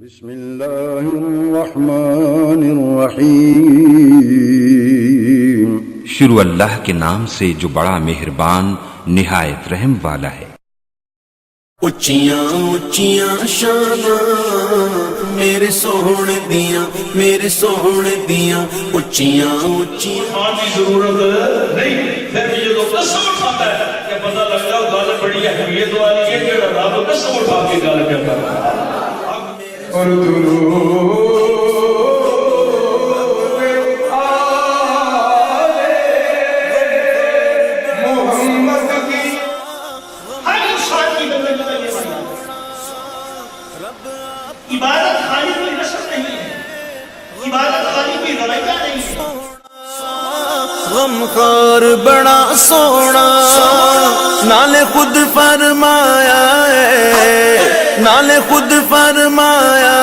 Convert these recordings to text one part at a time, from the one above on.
بسم اللہ الرحمن الرحیم۔ شروع اللہ کے نام سے جو بڑا مہربان نہایت رحم والا ہے۔ اچیاں اچیاں شاناں میرے سوہنے دیاں، میرے سوہنے دیاں اچیاں اچیاں۔ کی ضرورت نہیں، پھر بھی جو قسم اٹھاتا ہے کہ پتہ لگتا ہے گل بڑی اہمیت والی ہے کہ رب قسم اٹھا کے گل کرتا ہے۔ اور عبادت خالی کوئی رسم نہیں ہے، عبادت خالی کوئی رویہ نہیں ہے۔ غمخوار بڑا سونا نالے خود فرمایا ہے، نالے خود فرمایا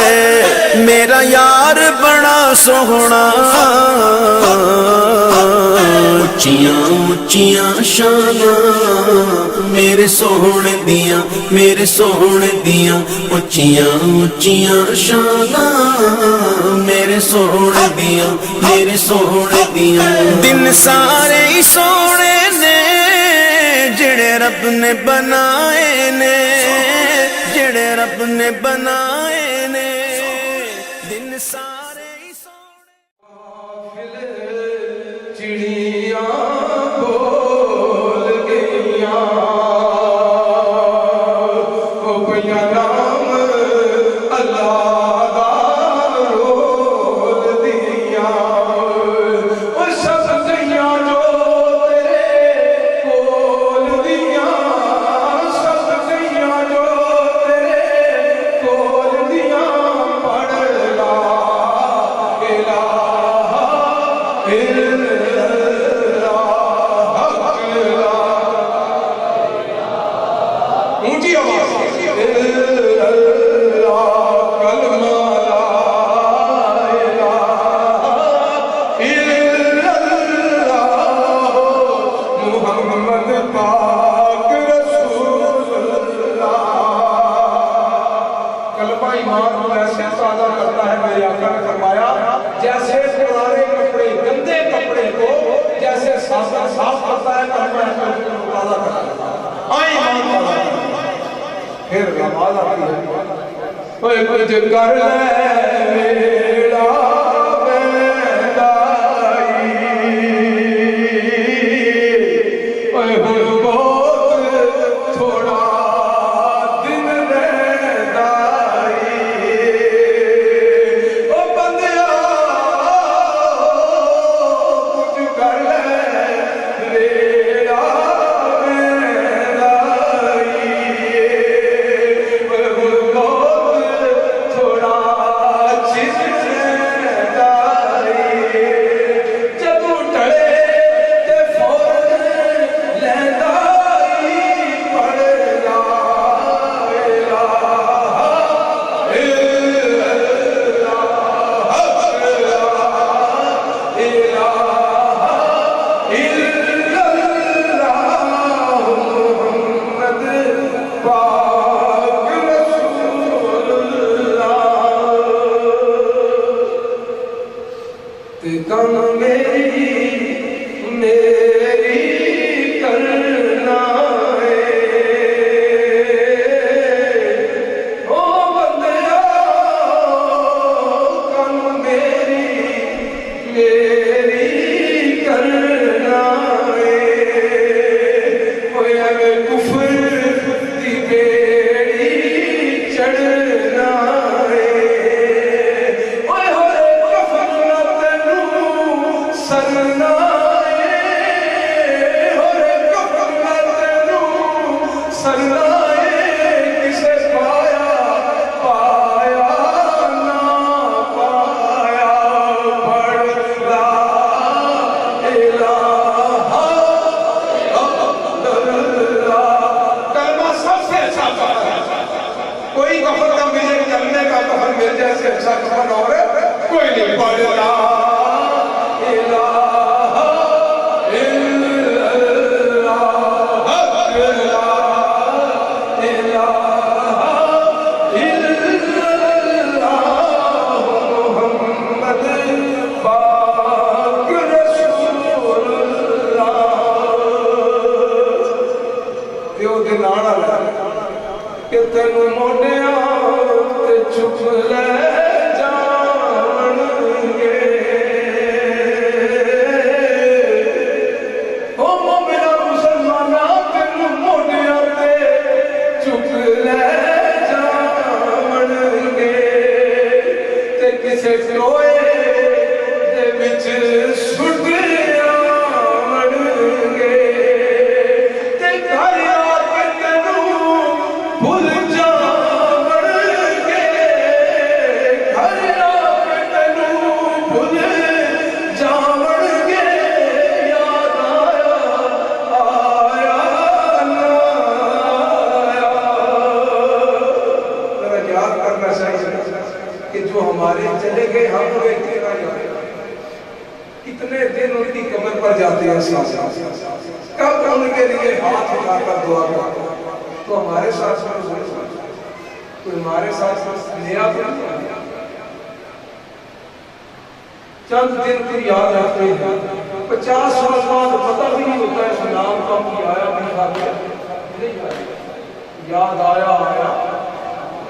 ہے میرا یار بڑا سونا۔ اچیاں اچیاں شاناں میرے سوہنے دیاں، میرے سوہنے دیاں اچیاں اچیاں شاناں میرے سوہنے دیاں، میرے سوہنے دیاں۔ دن سارے ہی سونے نے جڑے رب نے بنائے نے، جڑے رب نے بنائے نے، دن سارے ہی سونے۔ چڑیاں بول گئیاں او پیا نام اللہ دا رول دیاں، او سب گئیاں جو تیرے کول دیاں، سب گئیاں جو تیرے کول دیاں۔ پڑھ لا الہ اونچی آواز کلمہ لا الہ الا اللہ محمد پاک رسول اللہ۔ کلمہ ایمان کو ایسے تازہ کرتا ہے، میرے آقا نے فرمایا جیسے پرانے کپڑے گندے کپڑے کو جیسے صاف کرتا ہے، کلمہ تازہ کرتا ہے۔ آئیں ایمان تازہ پھر نماز آتی ہے۔ اوے کچھ کر لے میرا بندائی، اوے ہن بہت تھوڑا دن رہتا ہے، او بندیا کچھ کر لے میرا کوئی نہیں پڑھتا ਕਿਸੇ ਟੋਏ ਦੇ ਵਿੱਚ ਸੁੱਟ ਆਵਣਗੇ ਤੇ ਘਰ ਆ ਕੇ ਤੈਨੂੰ ਭੁੱਲ ਜਾਵਣਗੇ ਘਰ ਆ ਕੇ ਤੈਨੂੰ ਭੁੱਲ ਜਾਵਣਗੇ ਯਾਦ ਆਇਆ ਨਾ ਆਇਆ ذرا یاد کرنا چاہیے کہ جو ہمارے چلے گئے ہم لوگ کتنا یاد کتنے دن ان کی قبر پر جاتے ہیں ساتھ کب ان کے لیے ہاتھ اٹھا کر دعا کرتے ہیں تو ہمارے ساتھ کوئی ہمارے ساتھ نیا چند دن کی یاد رکھتے ہیں 50 سال بعد پتہ بھی نہیں ہوتا ہے اس نام کا بھی آیا نہیں آیا یاد آیا آیا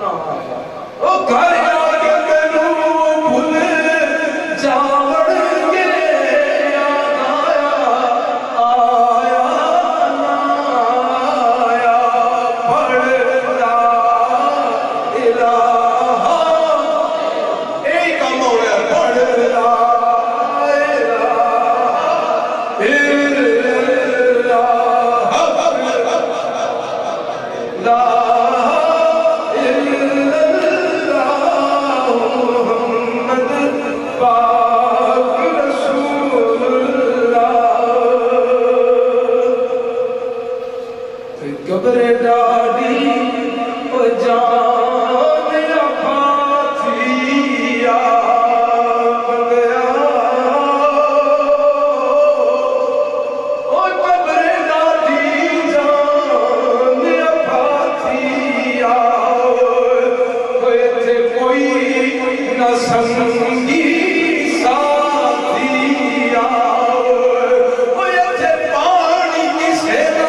نہ آیا او گھر آ کے تینوں بھول جاوڑنگے یاد آیا آیا نہ آیا پڑھ لا الہ ایک کام ہو رہا ہے پڑھ لا قبر ڈاڈی او جان افاتیا بندیا او قبر ڈاڈی جان افاتیا کوئی تھے کوئی نہ سنگی ساتھیا کوئی تھے پانی کسے نہ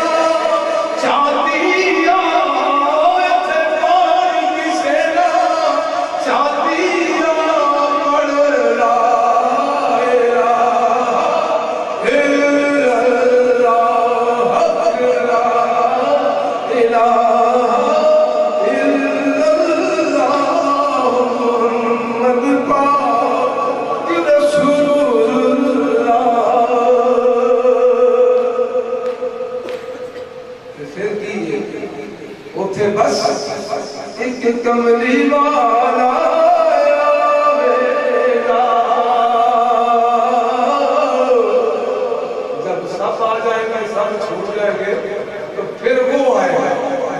بس ایک کملی والا آویگا جب سب آ جائیں گے سب چھوٹ جائیں گے تو پھر وہ آئے گا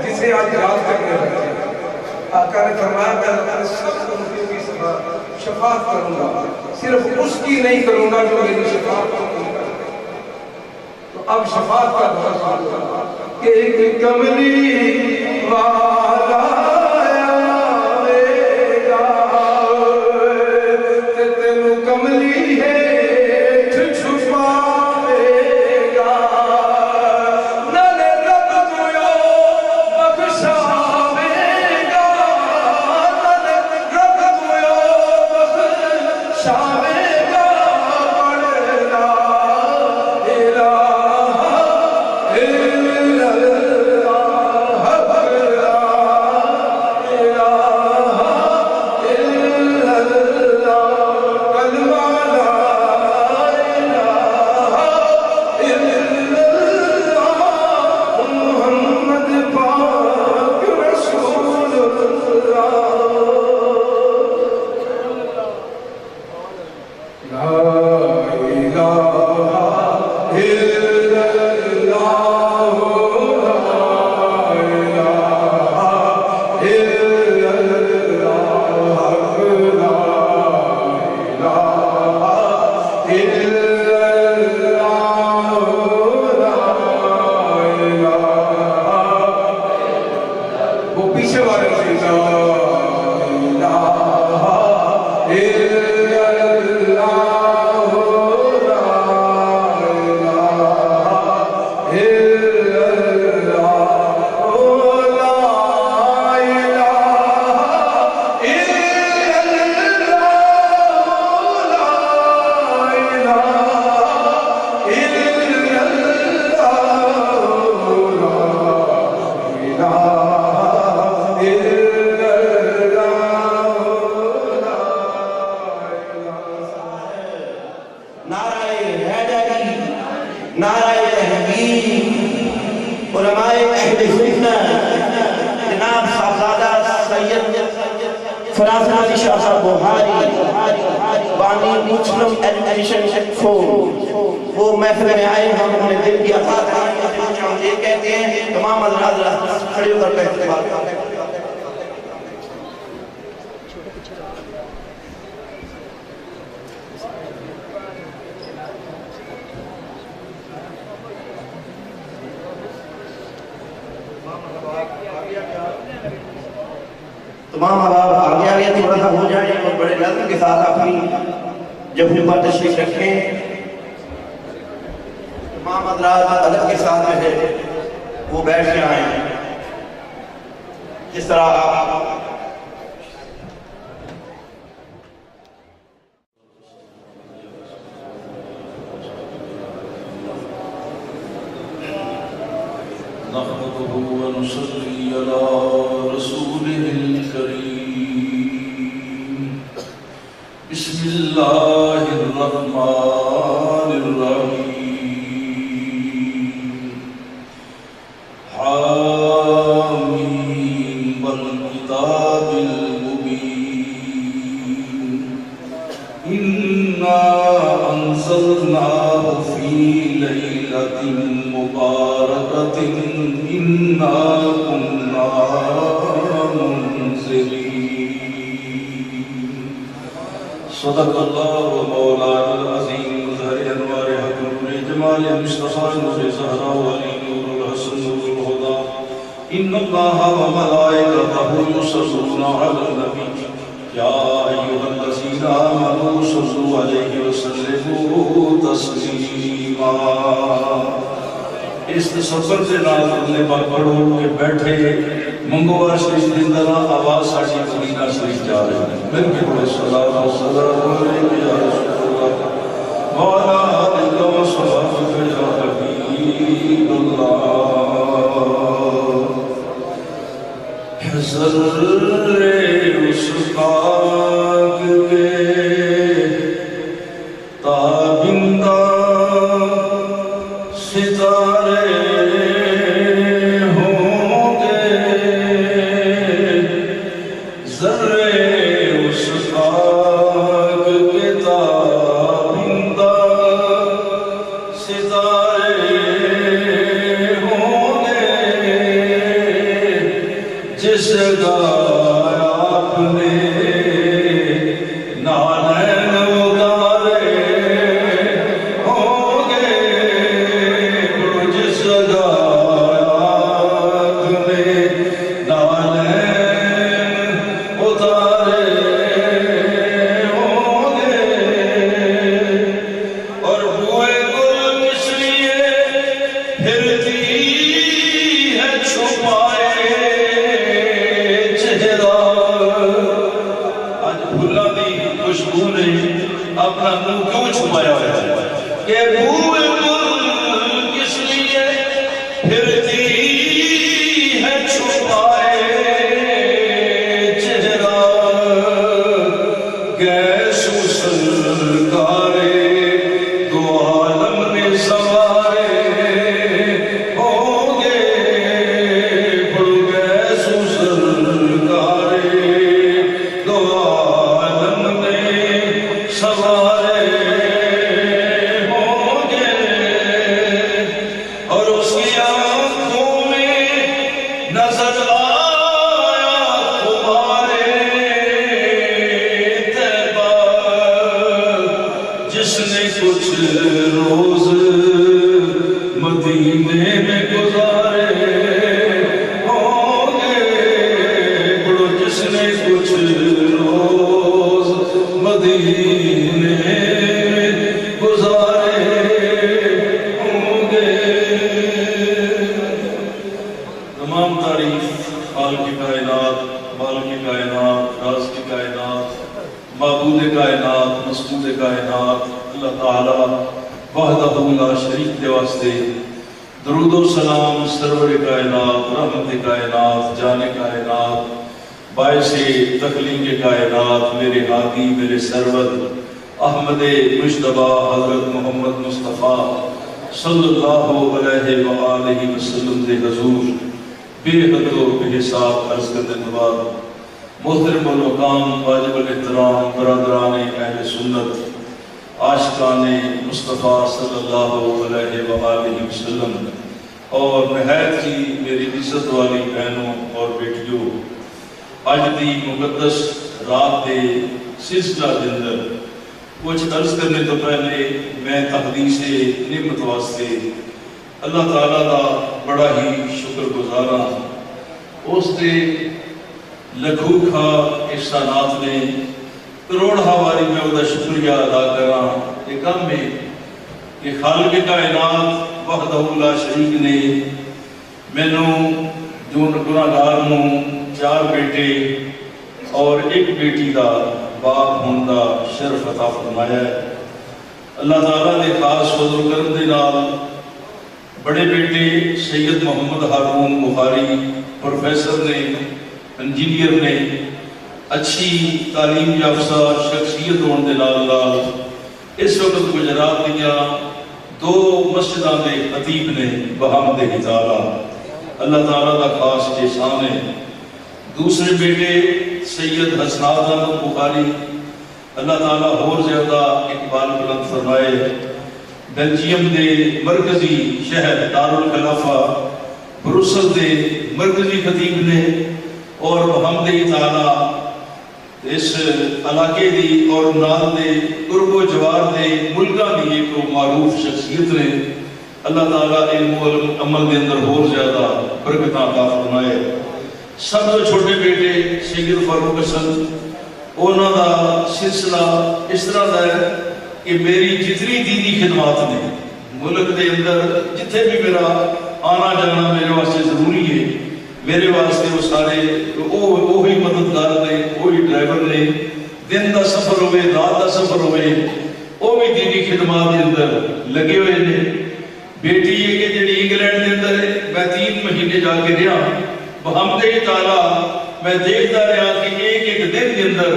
جسے آج یاد کرنے لگے آقا نے فرمایا میں اپنے سب امتیوں کی شفاعت کروں گا صرف اس کی نہیں کروں گا جو میری شفاعت کروں گا تو اب شفاعت کا دعا کہ ایک کملی والا آویگا تے تینوں کملی ہے چھپاویگا نالے رب جو بخشاویگا نالے رب جو بخشاویگا پڑھ لا الہ الا اللہ فراز علی شاہ صاحب بہاری بانی مسلم ایڈمیشن فور، وہ محفل میں آئے، ہم انہیں دل کی عطا کریں، ہم یہ کہتے ہیں تمام حضرات کھڑے ہو کر بیٹھتے ہیں۔ تمام حباب آگے تھوڑا سا ہو جائیں اور بڑے نظم کے ساتھ اپنی جبہوں پر تشریف رکھیں۔ تمام حضرات ادب کے ساتھ جو ہے وہ بیٹھ کے آئیں، جس طرح آپ نحمده ونصلي على رسوله الكريم بسم الله الرحمن الرحيم حاميم والكتاب المبين إنا أنزلناه في ليلة مباركة إنا كنا منذرين صدق الله مولانا العظيم مظهر أنوار حق نور جمال المصطفى نور زهراء ولي نور الحسن نور الهدى إن الله وملائكته يصلون على النبي يا أيها الذين آمنوا صلوا عليه وسلموا تسليما۔ اس تصور سے نال اپنے پر پڑھو کہ بیٹھے منگوار شریف دندرہ آواز ساڑھی مدینہ شریف جا رہے ہیں۔ مل کے پڑھے صلاة و سلام علیکہ یا رسول اللہ وعلا آلہ و صحابہ یا حبیب اللہ۔ حضر اس خاک کے تابندہ ستارے ہوں گے، ذرے اس خاک کے تابندہ ستارے ہوں گے، جس جگہ آپ نے نالین اتارے ہوں گے، جس جگہ آپ نے نالین اتارے ہوں گے، اور بوئے گل اس لیے پھرتی ہے چھپائے چہرہ۔ آج بھولا دی خوشبو نے اپنا منہ کیوں چھپایا ہے کہ بوئے گل کس لیے پھرتی ہے چھپائے چہرہ، گیسو سرکارے دو عالم نے سوارے ہوں گے، پڑو گیسو سرکارے دو عالم نے سوارے ہوں گے، اور اس کی آنکھوں میں نظر آیا تمہارے طیبہ، جس نے کچھ روز مدینے میں گزارے ہوں گے، بڑو جس نے کچھ روز مدینے میں گزارے ہوں گے۔ تمام تعریف خالق کائنات، مالک کائنات، راز کی کائنات، معبود کائنات، مسعود کائنات اللہ تعالیٰ وحدہ لا شریک کے واسطے درود و سلام سرور کائنات، رحمت کائنات، جان کائنات، باعث تخلیق کائنات، میرے ہادی میرے سرور احمد مجتبی حضرت محمد مصطفیٰ صلی اللہ علیہ وآلہ وسلم دے حضور بے حد و بے حساب عرض کرنے بعد محترم المقام واجب الاحترام برادران اہل سنت عاشقان مصطفیٰ صلی اللہ علیہ وآلہ وسلم اور نہایت ہی میری عزت والی بہنوں اور بیٹیوں، اج دی مقدس رات دے سلسلہ دے اندر کچھ عرض کرنے تو پہلے میں تحدیث نعمت واسطے اللہ تعالیٰ کا بڑا ہی شکر گزار ہوں۔ اس دے لکھو کھا احسانات نے کروڑا واری میں وہ شکریہ ادا کراں۔ یہ کم ہے کہ خالق کائنات وحدہ لا شریک نے مینوں جو گناہگار ہوں 4 بیٹے اور 1 بیٹی دا باپ ہون دا شرف عطا فرمایا ہے۔ اللہ تعالیٰ نے خاص فضل و کرم دے نال بڑے بیٹے سید محمد ہارون بخاری پروفیسر نے، انجینئر نے، اچھی تعلیم یافتہ شخصیت ہونے دے نال اس وقت گجرات دیا 2 مسجداں دے خطیب نے بحمدہ تعالیٰ۔ اللہ تعالیٰ کا خاص احسان ہے۔ دوسرے بیٹے سید حسنات احمد بخاری، اللہ تعالیٰ اور زیادہ اقبال بلند فرمائے، بیلجیم دے مرکزی شہر دارالخلافہ بروسل دے مرکزی خطیب نے، اور بحمدہ تعالیٰ اس علاقے دی اور نال دے قرب و جوار دے ملکہ دی ایک معروف شخصیت نے۔ اللہ تعالیٰ علم و عمل دے اندر اور زیادہ برکتاں عطا فرمائے۔ سب سے چھوٹے بیٹے سید فاروق حسن، انہوں دا سلسلہ اس طرح دا ہے کہ میری جتنی دینی خدمات نے ملک دے اندر جتھے بھی میرا آنا جانا میرے واسطے ضروری ہے، میرے واسطے وہ سارے وہی مددگار نے، وہی ڈرائیور نے، دن دا سفر ہوئے رات دا سفر ہوئے وہ بھی دینی خدمات کے اندر لگے ہوئے نے۔ بیٹی یہ کہ جڑی انگلینڈ کے اندر ہے، میں 3 مہینے جا کے رہا، بحمدہ تعالیٰ میں دیکھتا رہا کہ ایک دن کے اندر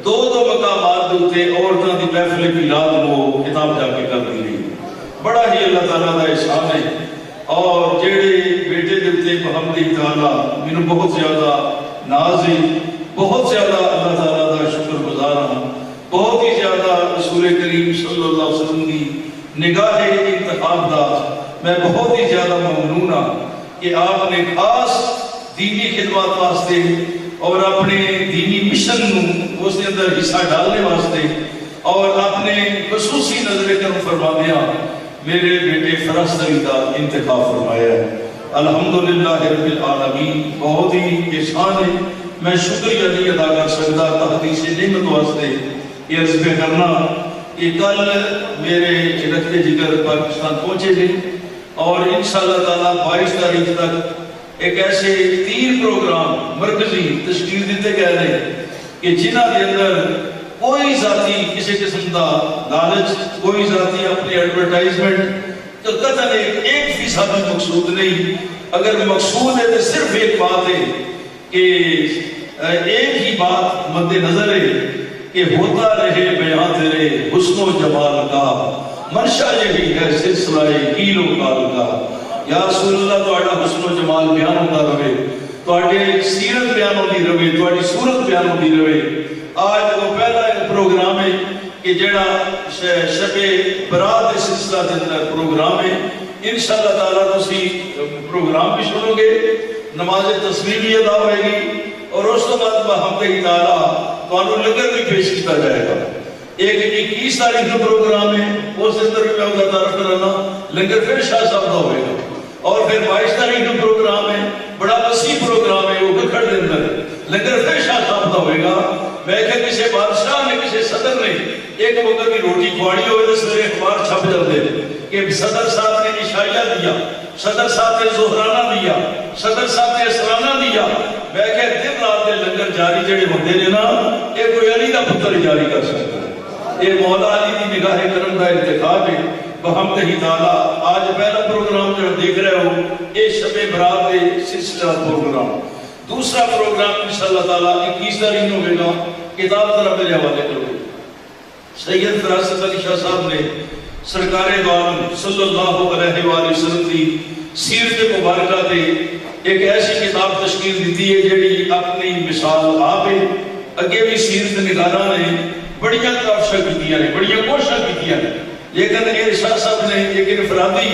2 مقامات ہوتے عورتوں کی محفل میلاد کو خطاب جا کے کر دی۔ بڑا ہی اللہ تعالیٰ کا احسان ہے۔ اور جڑے بیٹے دیتے بحمدہ تعالیٰ مینوں بہت زیادہ ناز ہے، بہت زیادہ اللہ تعالیٰ کا شکر گزار ہوں، بہت ہی زیادہ رسول کریم صلی اللہ علیہ وسلم کی نگاہ انتخاب دا میں بہت ہی زیادہ ممنون ہوں کہ آپ نے خاص دینی خدمات واسطے اور اپنے دینی مشن نو اس کے اندر حصہ ڈالنے واسطے اور اپنے خصوصی نظر کرم فرما دیا میرے بیٹے فراز علی کا انتخاب فرمایا ہے۔ الحمدللہ رب العالمین، بہت ہی احسان ہے، میں شکریہ نہیں ادا کر سکتا تحدیث نعمت واسطے یہ عرض پہ کرنا کہ کل میرے رکھتے جگر پاکستان پہنچے تھے اور انشاءاللہ تعالیٰ 22 تاریخ تک ایک ایسے 3 پروگرام مرکزی تشکیل دیتے گئے ہیں کہ جنہ کے اندر کوئی ذاتی کسی قسم کا لالچ، کوئی ذاتی اپنی ایڈورٹائزمنٹ تو قطعاً 1% بھی مقصود نہیں۔ اگر مقصود ہے تو صرف ایک بات ہے کہ ایک ہی بات مد نظر ہے کہ ہوتا رہے بیاں تیرے حسن و جمال کا، منشا یہی ہے سلسلہ قیل و قال کا۔ یا رسول اللہ تہاڈا حسن و جمال بیان ہوتا رہے، تہاڈی سیرت بیان ہوتی رہے، تہاڈی صورت بیان ہوتی رہے۔ آج وہ پہلا پروگرام ہے کہ جڑا شب برات سلسلہ کے اندر پروگرام ہے، انشاءاللہ تعالیٰ تسی پروگرام بھی سنو گے، نماز تسبیح بھی ادا ہوئے گی اور اس کے بعد بحمدہ تعالیٰ تانوں لنگر بھی پیش کیا جائے گا۔ ایک 21 تاریخ کا پروگرام ہے، اس اندر بھی میں اللہ تعالیٰ کرانا لنگر پھر شاہ صاحب کا ہوئے گا، اور پھر 22 تاریخ کا پروگرام ہے، بڑا وسیع پروگرام ہے وہ گکھڑ کے اندر لنگر پھر شاہ صاحب کا ہوئے گا۔ میں کہ کسی بادشاہ نے کسی صدر نے ایک وقت کی روٹی کھواڑی ہوئے تو سارے اخبار چھپ جاتے کہ صدر صاحب نے عشائیہ دیا، صدر صاحب نے ظہرانہ دیا، صدر صاحب نے اسرانہ دیا۔ میں کہ دن رات کے لنگر جاری جڑے ہوتے ہیں نا، یہ کوئی علی کا پتر جاری کر سکتا ہے، یہ مولا علی کی نگاہ کرم کا انتخاب ہے۔ بحمدہ تعالیٰ آج پہلا پروگرام جو دیکھ رہے ہو یہ شب برات سلسلہ پروگرام، دوسرا پروگرام انشاءاللہ تعالیٰ 21 تاریخ ہوئے گا۔ کتاب طرح میرے حوالے کرو، سید فراست علی شاہ صاحب نے سرکار دو عالم صلی اللہ علیہ وآلہ وسلم کی سیرت مبارکہ دے ایک ایسی کتاب تشکیل دیتی ہے جیڑی اپنی مثال آپ ہے. اگے بھی سیرت نگاراں نے بڑیاں کافشاں کیتیاں نے, بڑیاں کوششاں کیتیاں نے, لیکن یہ شاہ صاحب نے ایک انفرادی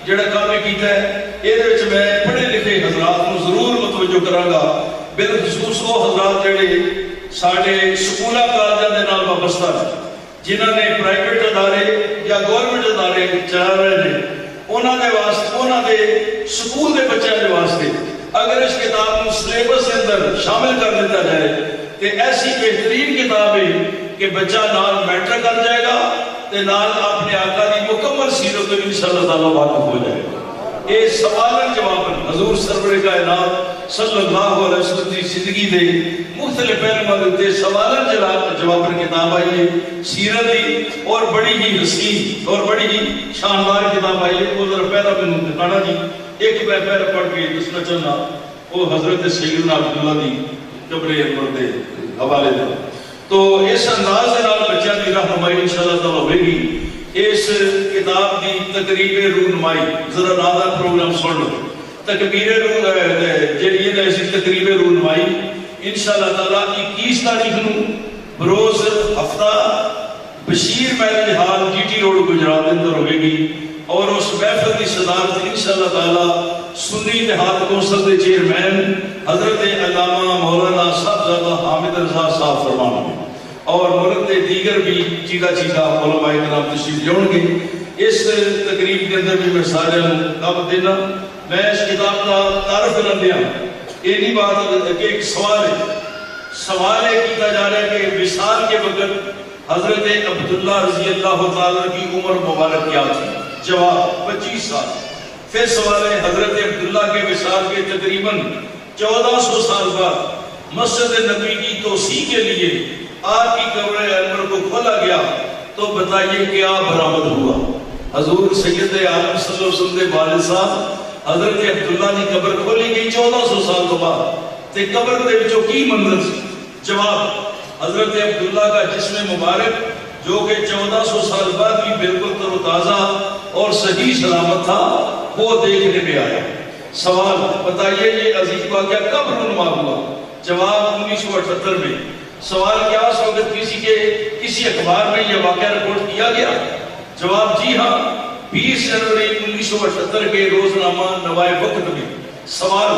جڑا کام کیتا ہے یہ میں پڑھے لکھے حضرات کو ضرور متوجہ کراں گا, بالخصوص وہ حضرات جڑے ساڈے سکولاں کالجاں دے نال وابستہ ہیں, جنہاں نے پرائیویٹ ادارے یا گورنمنٹ ادارے چلا رہے ہیں, انہاں دے واسطے, انہاں دے سکول دے بچوں دے واسطے اگر اس کتاب کو سلیبس کے اندر شامل کر دیتا جائے تو ایسی بہترین کتاب ہے کہ بچہ نال میٹر کر جائے گا تے نال اپنے آقا دی مکمل سیرت انشاءاللہ تعالی واقف ہو جائے گا. یہ سوالن جوابن حضور سرور کائنات صلی اللہ علیہ وسلم کی زندگی دے مختلف پہلوؤں تے سوالن جوابن کتاب آئی ہے سیرت دی, اور بڑی ہی حسین اور بڑی ہی شاندار کتاب آئی ہے. وہ ذرا پہلا میں دکھانا جی, ایک میں پہلا پڑھ کے دسنا چاہنا وہ حضرت سیدنا عبداللہ دی قبر انور دے حوالے دا. تو اس انداز کے نال بچوں کی رہنمائی انشاءاللہ تعالی ہوئے گی. اس کتاب کی تقریب رونمائی ذرا نادا پروگرام سن لو. تقریب رونمائی انشاءاللہ تعالی 21 تاریخ نو بروز ہفتہ بشیر محل حال جی ٹی روڈ گجرات کے اندر ہوئے گی, اور اس محفل کی صدارت انشاءاللہ تعالی سنی اتحاد کونسل کے چیئرمین حضرت علامہ مولانا صاحبزادہ حامد رضا صاحب فرمان گے, اور ملک کے دیگر بھی چیزہ علماء کرام تشریف لیاؤ گے. اس تقریب کے اندر بھی میں سارے دعوت دینا. میں اس کتاب کا تعارف کرنا دیا, یہ نہیں بات کہ ایک سوال ہے, سوال ہے کیتا جا رہا ہے کہ وصال کے وقت حضرت عبداللہ رضی اللہ تعالیٰ کی عمر مبارک کیا تھی؟ جواب 25 سال. پھر سوال ہے حضرت عبداللہ کے وصال کے تقریباً 1400 سال بعد مسجد نبی کی توسیع کے لیے آپ کی قبر انور کو کھولا گیا, تو بتائیے کیا برآمد ہوا؟ حضور سید عالم صلی اللہ علیہ وسلم کے والد صاحب حضرت عبداللہ کی قبر کھولی گئی 1400 سال کے بعد, تے قبر دے وچوں کی منظر سی؟ جواب حضرت عبداللہ کا جسم مبارک جو کہ 1400 سال بعد بھی بالکل تر و تازہ اور صحیح سلامت تھا, وہ دیکھنے میں آیا. سوال بتائیے یہ عظیم واقعہ کب رونما ہوا؟ جواب 1978 میں. سوال کیا اس وقت کسی اخبار میں یہ واقعہ رپورٹ کیا گیا؟ جواب جی ہاں, 20 جنوری 1978 کے روزنامہ نوائے وقت میں. سوال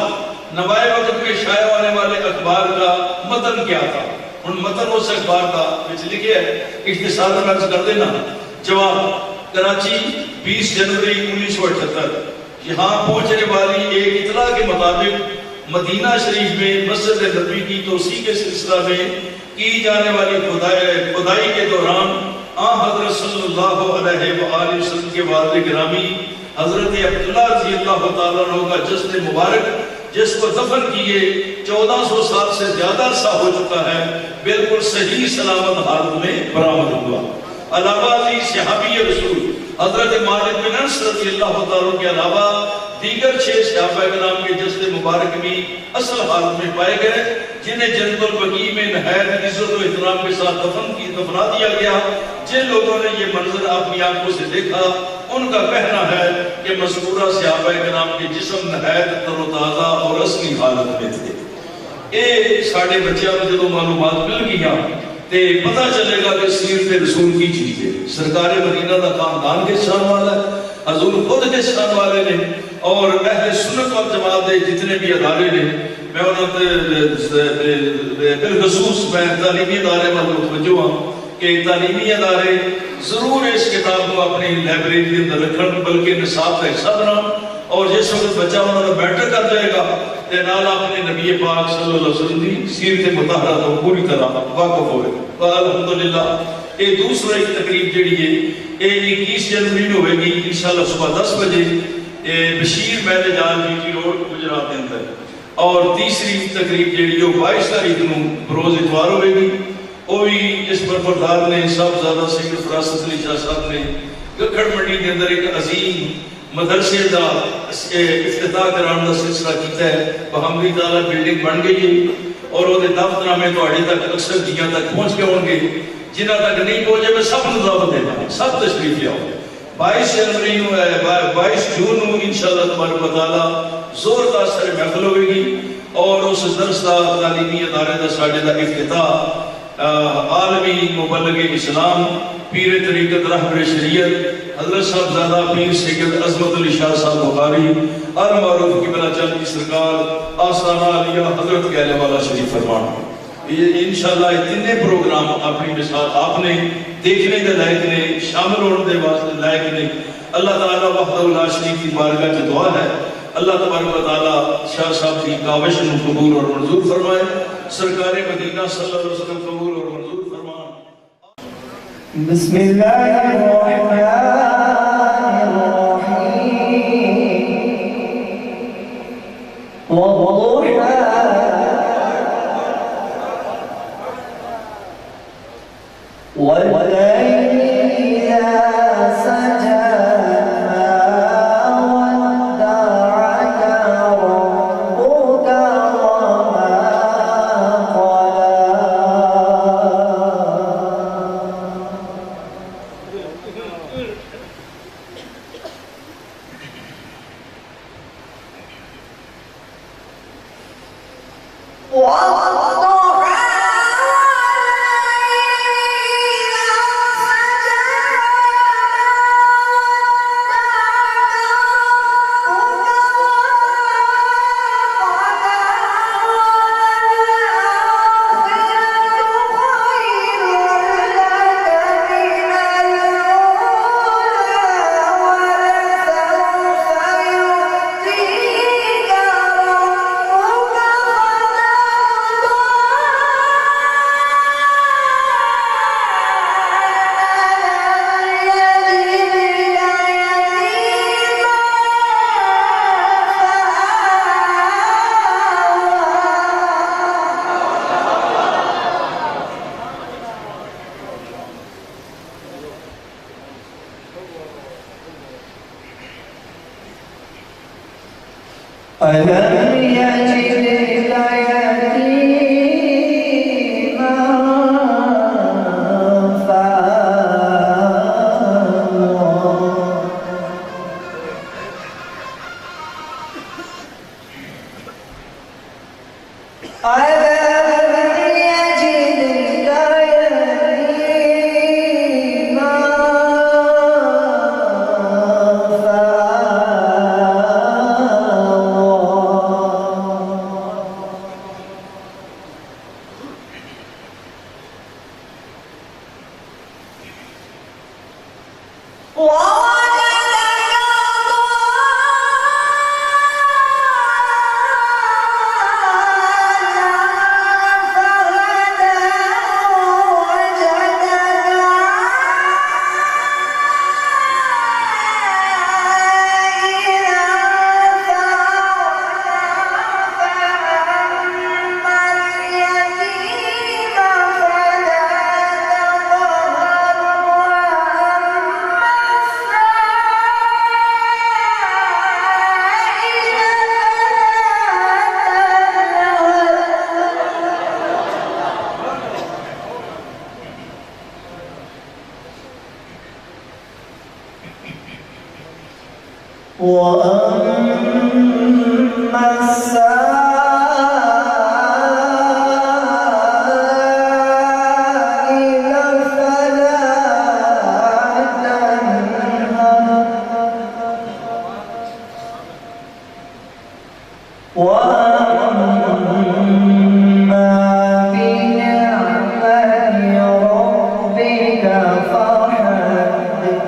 نوائے وقت میں شائع ہونے والے اخبار کا متن کیا تھا؟ ان متن اس اخبار کا وچ لکھے ہے, اختصار میں عرض کر دینا. جواب کراچی 20 جنوری 1978. یہاں پہنچنے والی ایک اطلاع کے مطابق مدینہ شریف میں مسجد نبی کی توسیع کے سلسلہ میں کی جانے والی کھدائی کے دوران حضرت صلی اللہ علیہ وآلہ وسلم کے والد گرامی حضرت عبداللہ رضی اللہ تعالیٰ عنہ کا جسد مبارک جس کو دفن کیے 1400 سال سے زیادہ عرصہ ہو چکا ہے, بالکل صحیح سلامت حالت میں برآمد ہوا. علاوہ صحابی رسول حضرت مالک بن انس رضی اللہ تعالیٰ کے علاوہ دیگر 6 صحابہ کرام کے جسد مبارک بھی اصل حالت میں پائے گئے, جنہیں جنت البقیع میں نہایت عزت و احترام کے ساتھ دفنا دیا گیا. جن لوگوں نے یہ منظر اپنی آنکھوں سے دیکھا ان کا کہنا ہے کہ مذکورہ صحابہ کرام کے جسم نہایت تر و تازہ اور اصلی حالت میں تھے. یہ ساڑھے بچیاں میں جدو معلومات مل گیا تے پتہ چلے گا کہ سیرت رسول کی چیز ہے. سرکار مدینہ کا خاندان کے شان والا ہے, حضور خود کے شان والے نے, اور اہل سنت والجماعت دے جتنے بھی ادارے نے, میں بالخصوص میں تعلیمی ادارے میں متوجہ ہوں کہ تعلیمی ادارے ضرور اس کتاب کو اپنی لائبریری کے اندر رکھن, بلکہ نصاب کا حصہ بناؤ, اور جس وقت بچہ انہوں نے بیٹر کر جائے گا تے نال اپنے نبی پاک صلی اللہ علیہ وسلم کی سیرت مطہرہ تو پوری طرح واقف ہوئے. الحمدللہ یہ دوسرا ایک تقریب جڑی ہے یہ 21 جنوری میں ہوئے گی انشاءاللہ صبح 10 بجے بشیر محل جال جی ٹی روڈ گجرات کے اندر. اور تیسری تقریب جڑی وہ 22 تاریخ نو بروز اتوار ہوئے گی, وہ بھی اس پر پردار نے صاحبزادہ سید فراست علی شاہ صاحب نے گکھڑ منڈی کے اندر ایک عظیم مدرسے کا افتتاح کران کا سلسلہ کیتا ہے. بحمدی تعالیٰ بلڈنگ بن گئی ہے, اور وہ دفتر نامے تواڈے تک اکثر جیاں تک پہنچ کے ہون گے. جنہاں تک نہیں پہنچے میں سب نو دعوت دینا ہے, سب تشریف لیاؤ. 22 جنوری نو ہے 22 جون نو انشاءاللہ تبارک و تعالی زوردار سر محفل ہوئے گی اور اس درس دا تعلیمی ادارے دا ساڈے دا افتتاح عالمی مبلغ اسلام پیر طریقت رہبر شریعت حضرت صاحب زادہ پیر سید عظمت علی شاہ صاحب بخاری المعروف قبلہ چند کی سرکار آستانہ علیہ حضرت کے علیہ والا شریف فرمان. انشاءاللہ اتنے پروگرام اپنی مثال آپ نے دیکھنے کے لائق نے شامل ہونے کے واسطے لائق نے. اللہ تعالیٰ وحدہ لا شریک کی بارگاہ کی دعا ہے اللہ تبارک و تعالیٰ شاہ صاحب کی کاوش کو قبول اور منظور فرمائے. سرکار مدینہ صلی اللہ علیہ وسلم قبول اور منظور فرمائے. بسم اللہ الرحمن الرحیم والضحى والليل إذا سجى ما ودعك ربك وما قلى ألم يجدك يتيما فآوى وأما السائل فلا تنهر وأما بنعمة ربك فحدث.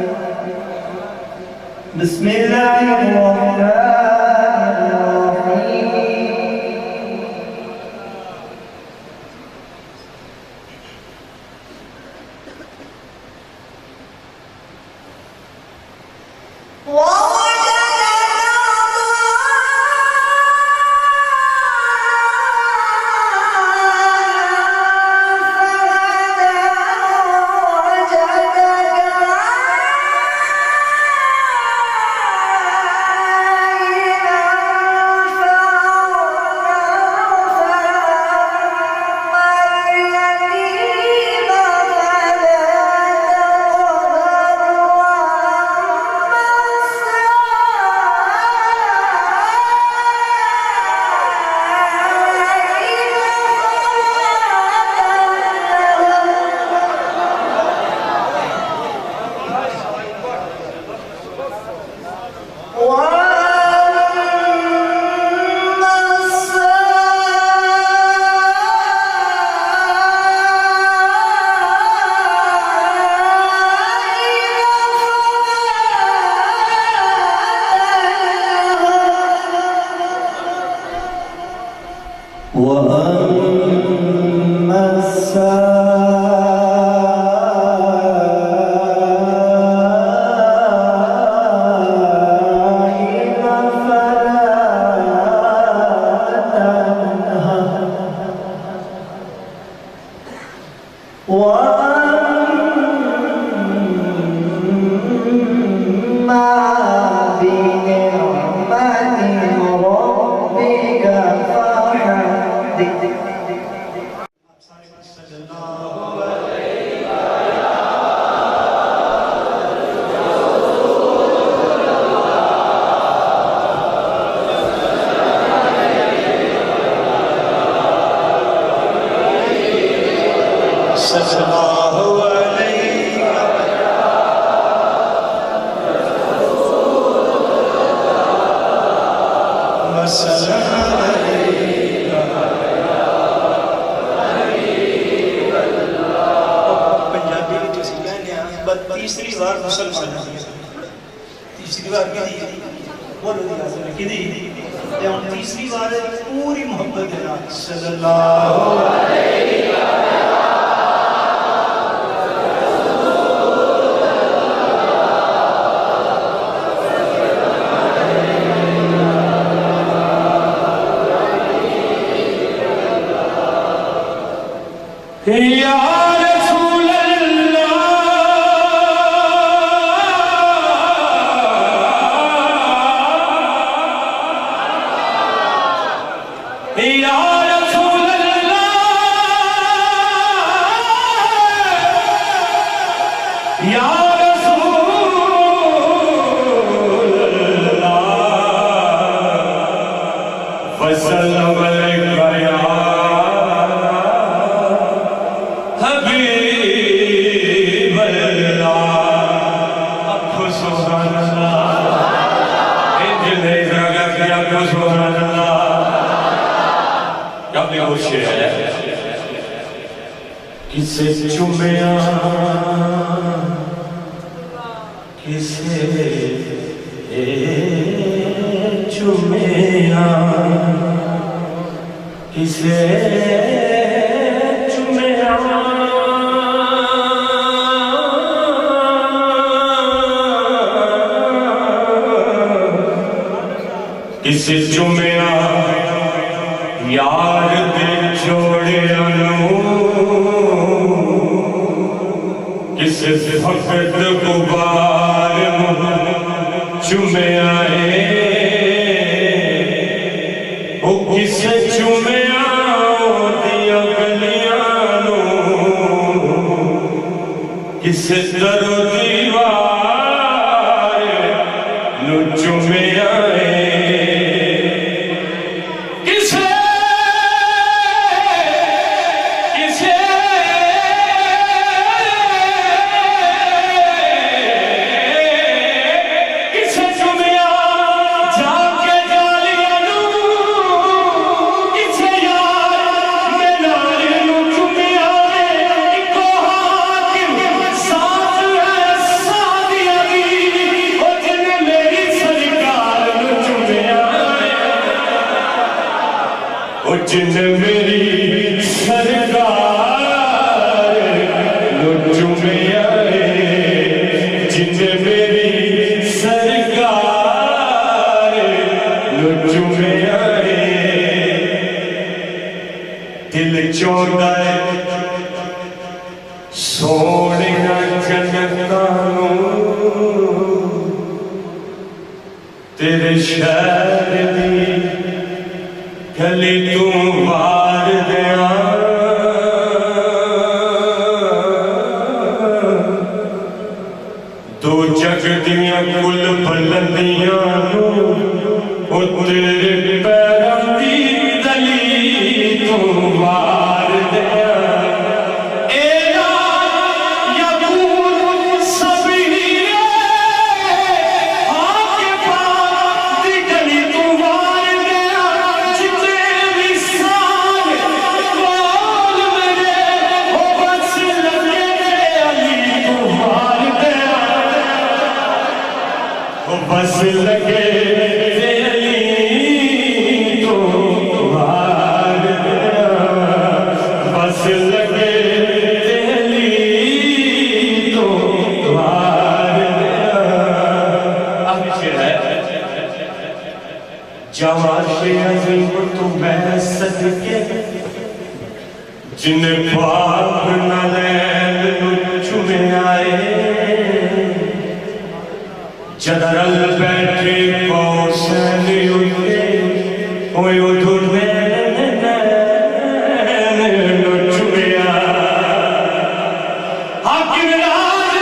بسم الله الرحمن الرحيم تیسری بار مسلمان تیسری بار تیسری بار پوری محبت ہے صلی اللہ علیہ یا رسول اللہ یا رسول اللہ یا رسول اللہ وسلم علیکہ یا حبیب اللہ اکھو سبحان اللہ انجلے جگہ کیا اکھو سبحان اللہ کب نے خوشی ہے کسے چومیا کسے چومیا کسے چومیا کسے چومیا یار دے چھوڑے انو کسے فقط غبار چومیا او کسے چومیا دیا گلیاں کسے در دیوار نو چومیا جن میری سرکار نو چومیا جن میری سرکار نو چومیا دل چوندا ہے سونے جنتاں تیرے شہر دی گلی تو وار دیا دو جگ دیاں کل بلندیاں او تیرے پیروں دی گلی تو وار دیا بس لگے علی تو وار دیا بس لگے جن پاک نلین چمے آئے جدرل بیٹھے کوسین اٹھے اوہ ادھنے چمے آئے حاکم راج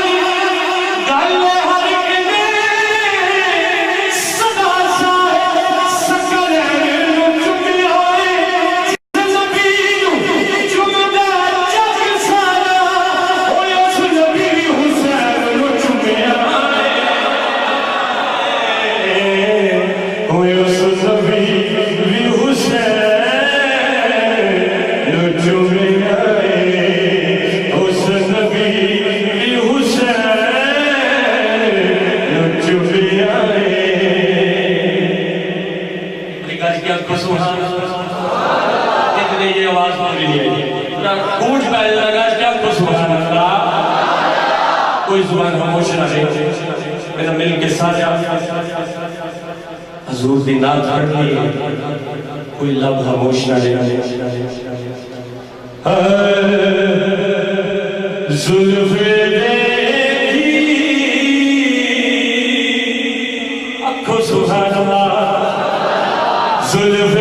گل ہر کنے صدا سائے سکر چمے آئے کوئی زبان خاموش نہ رہے میرا مل کے ساتھ حضور دی نات پڑھنی کوئی لب خاموش نہ رہے زلف دیکھی اکھو سبحان اللہ زلف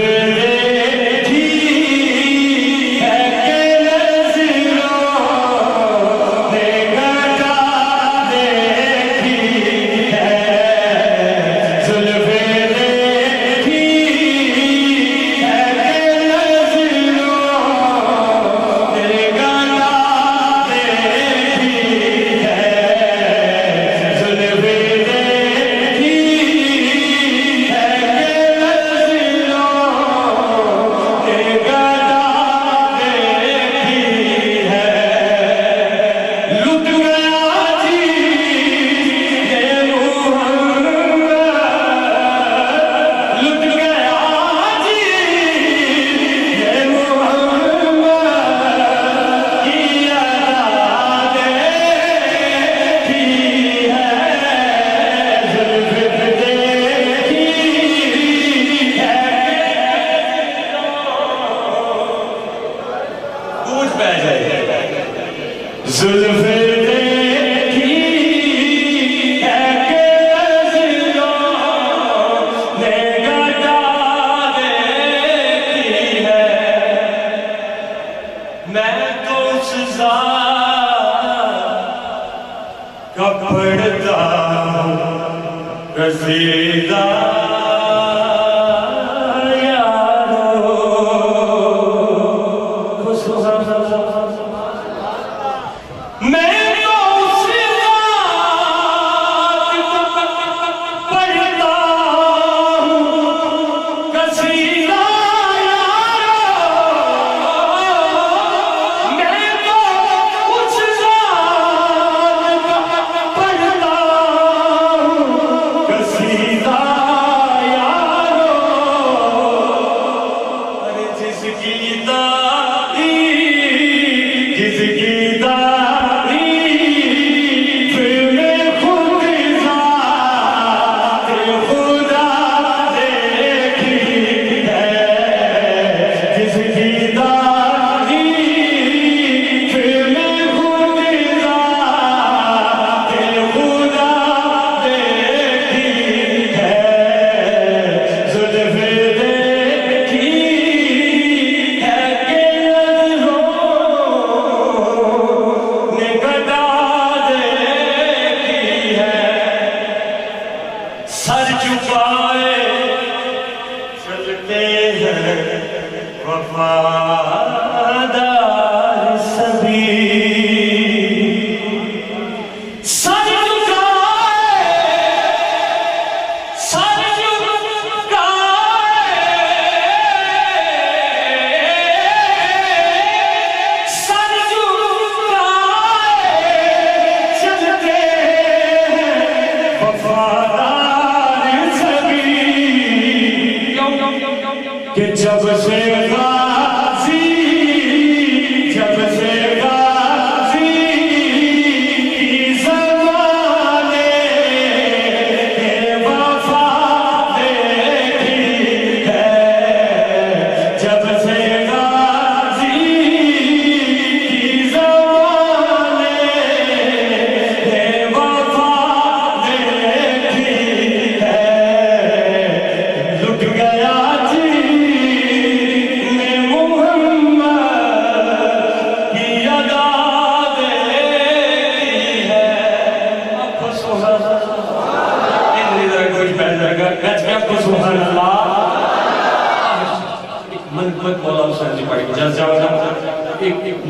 جس کی داری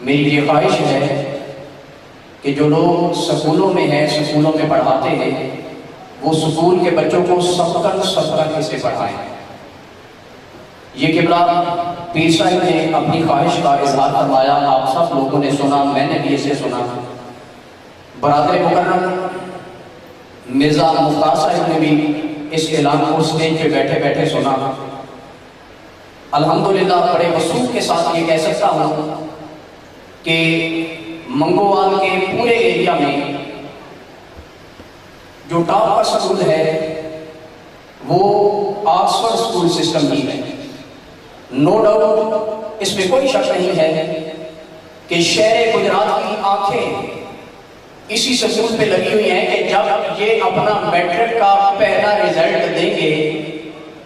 میری یہ خواہش ہے کہ جو لوگ سکولوں میں ہیں، سکولوں میں پڑھاتے ہیں، وہ سکول کے بچوں کو سبقن سے پڑھائیں۔ یہ قبلہ پیر صاحب نے اپنی خواہش کا اظہار فرمایا، آپ سب لوگوں نے سنا، میں نے بھی اسے سنا۔ برادر مکرم مرزا مختار صاحب نے بھی اس اعلان کو اسٹیج پہ بیٹھے بیٹھے سنا۔ الحمدللہ بڑے وثوق کے ساتھ یہ کہہ سکتا ہوں کہ منگوال کے پورے ایریا میں جو ٹاپ کا سکول ہے وہ آکسفورڈ سکول سسٹم ہی ہے۔ نو ڈاؤٹ اس میں کوئی شک نہیں ہے کہ شہر گجرات کی آنکھیں اسی سکول پہ لگی ہوئی ہیں کہ جب یہ اپنا میٹرک کا پہلا رزلٹ دیں گے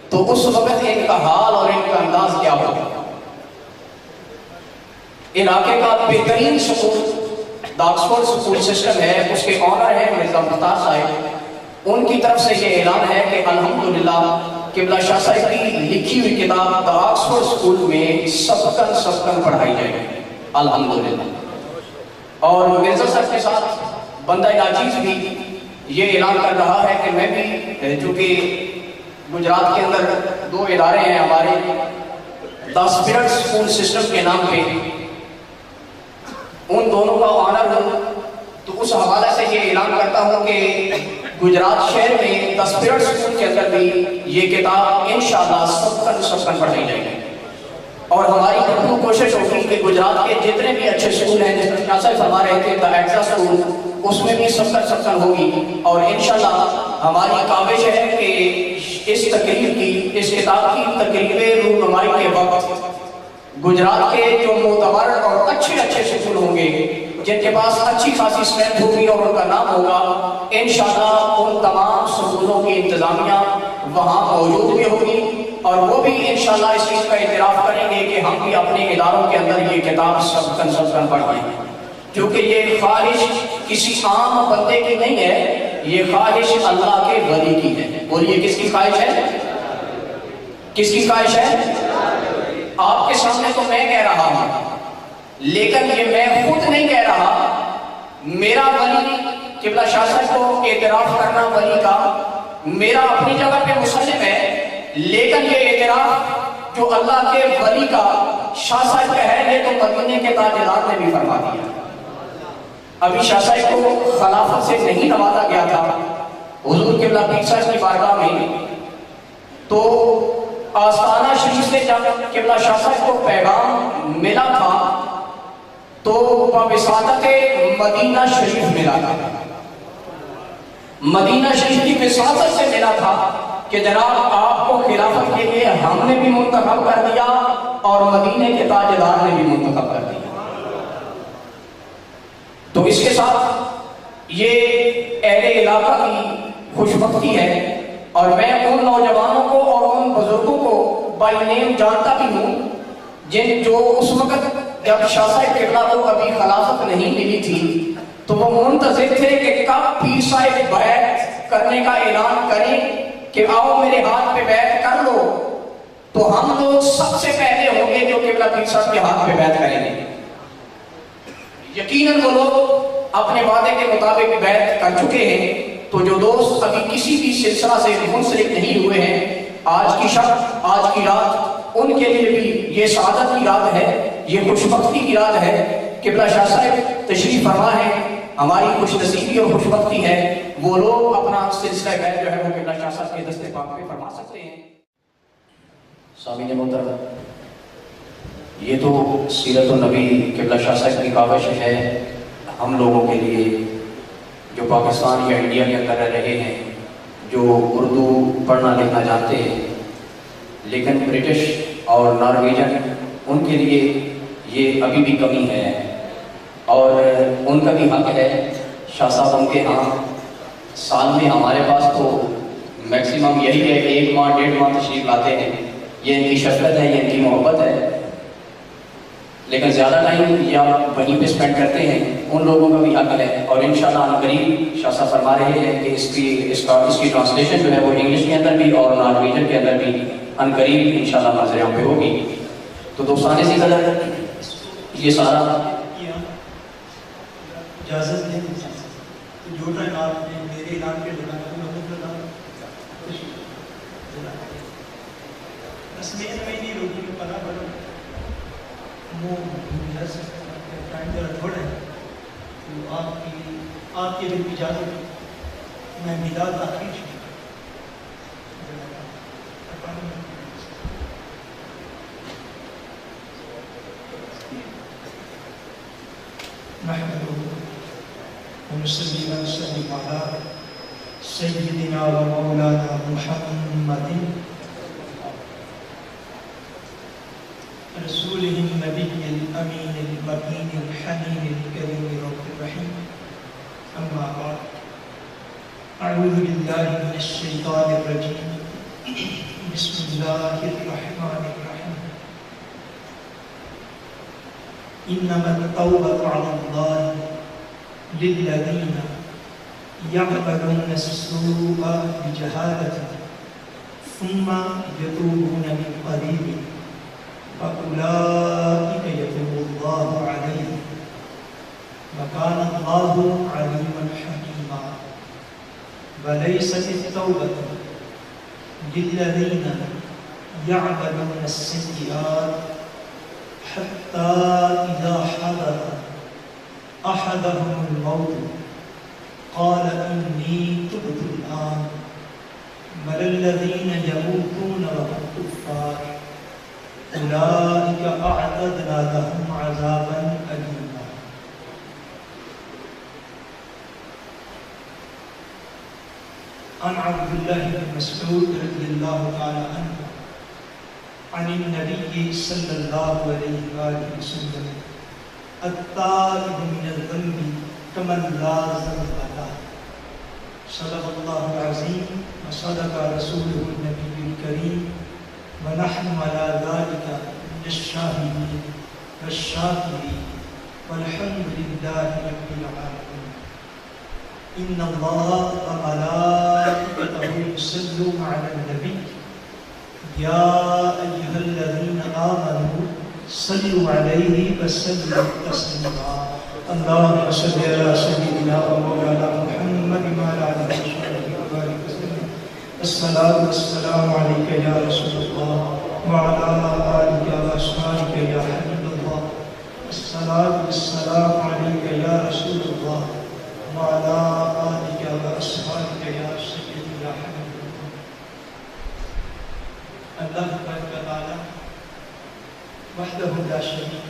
تو اس وقت ان کا حال اور ان کا انداز کیا ہوگا۔ علاقے کا بہترین سکول آکسفورڈ سکول سسٹم ہے، اس کے آنر ہیں مرزا مختار صاحب۔ ان کی طرف سے یہ اعلان ہے کہ الحمدللہ قبلہ شاہ صاحب کی لکھی ہوئی کتاب آکسفورڈ سکول میں سبقن پڑھائی جائے گی الحمدللہ۔ اور مرزا صاحب کے ساتھ بندہ ناچیز بھی یہ اعلان کر رہا ہے کہ میں بھی، چونکہ گجرات کے اندر 2 ادارے ہیں ہمارے دا اسپرٹ سکول سسٹم کے نام پہ، ان دونوں کا آنر ہوں، تو اس حوالے سے یہ اعلان کرتا ہوں کہ گجرات شہر میں دا اسپرٹ سکول کے اندر بھی یہ کتاب انشاءاللہ سبقن پڑھائی جائے گی۔ اور ہماری بھرپور کوشش ہوگی کہ گجرات کے جتنے بھی اچھے سکول ہیں، جس طرح صاحب فرما رہے تھے دا ایکسا سکول، اس میں بھی سبقن ہوگی۔ اور انشاءاللہ ہماری کاوش ہے کہ اس کتاب کی تقریب رونمائی کے وقت گجرات کے جو معتبر اور اچھے سکول ہوں گے، جن کے پاس اچھی خاصی اسٹرینتھ ہوگی اور ان کا نام ہوگا، انشاءاللہ ان تمام سکولوں کی انتظامیہ وہاں موجود بھی ہوگی، اور وہ بھی انشاءاللہ اس چیز کا اعتراف کریں گے کہ ہم بھی اپنے اداروں کے اندر یہ کتاب سبقن پڑھائیں، کیونکہ یہ خواہش کسی عام بندے کی نہیں ہے، یہ خواہش اللہ کے ولی کی ہے۔ بولیے کس کی خواہش ہے؟ کس کی خواہش ہے؟ آپ کے سامنے تو میں کہہ رہا ہوں، لیکن یہ میں خود نہیں کہہ رہا، میرا ولی قبلہ شاہ صاحب کو اعتراف کرنا ولی کا میرا اپنی جگہ پہ مسلم ہے، لیکن یہ اعتراف جو اللہ کے ولی کا شاہ صاحب کا ہے، یہ تو مدینے کے تاجدار نے بھی فرما دیا۔ ابھی شاہ صاحب کو خلافت سے نہیں نوازا گیا تھا حضور قبلہ پیر صاحب کی بارگاہ میں، تو آستانہ شریف سے جب قبلہ شاہ صاحب کو پیغام ملا تھا تو وساطت مدینہ شریف ملا تھا، مدینہ شریف کی وساطت سے ملا تھا کہ جناب آپ کو خلافت کے لیے ہم نے بھی منتخب کر دیا اور مدینے کے تاجدار نے بھی منتخب کر دیا۔ تو اس کے ساتھ یہ اہل علاقہ کی خوشبختی ہے، اور میں ان نوجوانوں کو اور ان بزرگوں کو بائی نیم جانتا بھی ہوں جو اس وقت جب شاہ صاحب قبلہ کو ابھی خلافت نہیں ملی تھی تو وہ منتظر تھے کہ کب پیر صاحب بیعت کرنے کا اعلان کریں کہ آؤ میرے ہاتھ پہ بیعت کر لو، تو ہم لوگ سب سے پہلے ہوں گے جو قبلہ پیر صاحب کے ہاتھ پہ بیعت کریں گے۔ یقیناً وہ لوگ اپنے وعدے کے مطابق بیعت کر چکے ہیں، تو جو دوست ابھی کسی بھی سلسلہ سے منسلک نہیں ہوئے ہیں، آج کی شب، آج کی رات ان کے لیے بھی یہ سعادت کی رات ہے، یہ خوشبختی کی رات ہے۔ قبلہ شاہ صاحب تشریف فرما ہے، ہماری خوش نصیبی اور خوشبختی ہے، وہ لوگ اپنا سلسلہ بیعت جو ہے وہ قبلہ شاہ صاحب کے دست پاک پہ فرما سکتے ہیں۔ سامعین محترم، یہ تو سیرت النبی قبلہ شاہ صاحب کی کاوش ہے ہم لوگوں کے لیے جو پاکستان یا انڈیا کے اندر رہ رہے ہیں، جو اردو پڑھنا لکھنا جانتے ہیں، لیکن برٹش اور نارویجن ان کے لیے یہ ابھی بھی کمی ہے، اور ان کا بھی حق ہے۔ شاہ صاحب ان کے ہاں سال میں ہمارے پاس تو میکسیمم یہی ہے کہ 1 ماہ 1.5 ماہ تشریف لاتے ہیں، یہ ان کی شفقت ہے، یہ ان کی محبت ہے، لیکن زیادہ ٹائم یہ آپ وہیں پہ اسپینڈ کرتے ہیں، ان لوگوں کا بھی حق ہے۔ اور انشاءاللہ ان قریب شاہ صاحب فرما رہے ہیں کہ اس کی ٹرانسلیشن جو ہے وہ انگلش کے اندر بھی اور نارویجن کے اندر بھی ان قریب انشاءاللہ نظر عام پہ ہوگی۔ تو دوستانے سے قدر یہ سارا اجازت دیں تو جو ٹائم آپ نے میرے اعلان کے لگانا تو میں بتا بس میں نہیں روکی میں پڑا بڑا منہ ٹائم ذرا تھوڑا ہے تو آپ کی بھی اجازت میں میلاد آخری چکی نحمده ونصلي ونسلم على سيدنا ومولانا محمد رسوله النبي الأمين المكين الحنين الكريم رب الرحيم أما بعد أعوذ بالله من الشيطان الرجيم بسم الله الرحمن الرحيم إنما التوبة على الله للذين يعملون السوء بجهالة ثم يتوبون من قريب فأولئك يتوب الله عليهم وكان الله عليما حكيما وليست التوبة للذين يعملون السيئات حتى إذا حضر أحدهم الموت قال إني تبت الآن بل الذين يموتون وهم كفار أولئك أعتدنا لهم عذابا أليما. عن عبد الله بن مسعود رضي الله تعالى عنه عن النبي صلى الله عليه وآله وسلم التائب من الذنب كمن لا ذنب له. صدق الله العظيم وصدق رسوله النبي الكريم ونحن على ذلك من الشاهدين والشاكرين والحمد لله رب العالمين. إن الله وملائكته يصلون على النبي يا أيها الذين آمنوا صلوا عليه وسلموا تسليما. اللهم صل على سيدنا ومولانا محمد وعلى آله وصحبه وسلم. الصلاة والسلام عليك يا رسول الله وعلى آلك وأصحابك يا حبيب الله. الصلاة والسلام عليك يا رسول الله وعلى آلك وأصحابك يا سيدي يا حبيب الله. اللہ تبارک و تعالی وحدہ لا شریک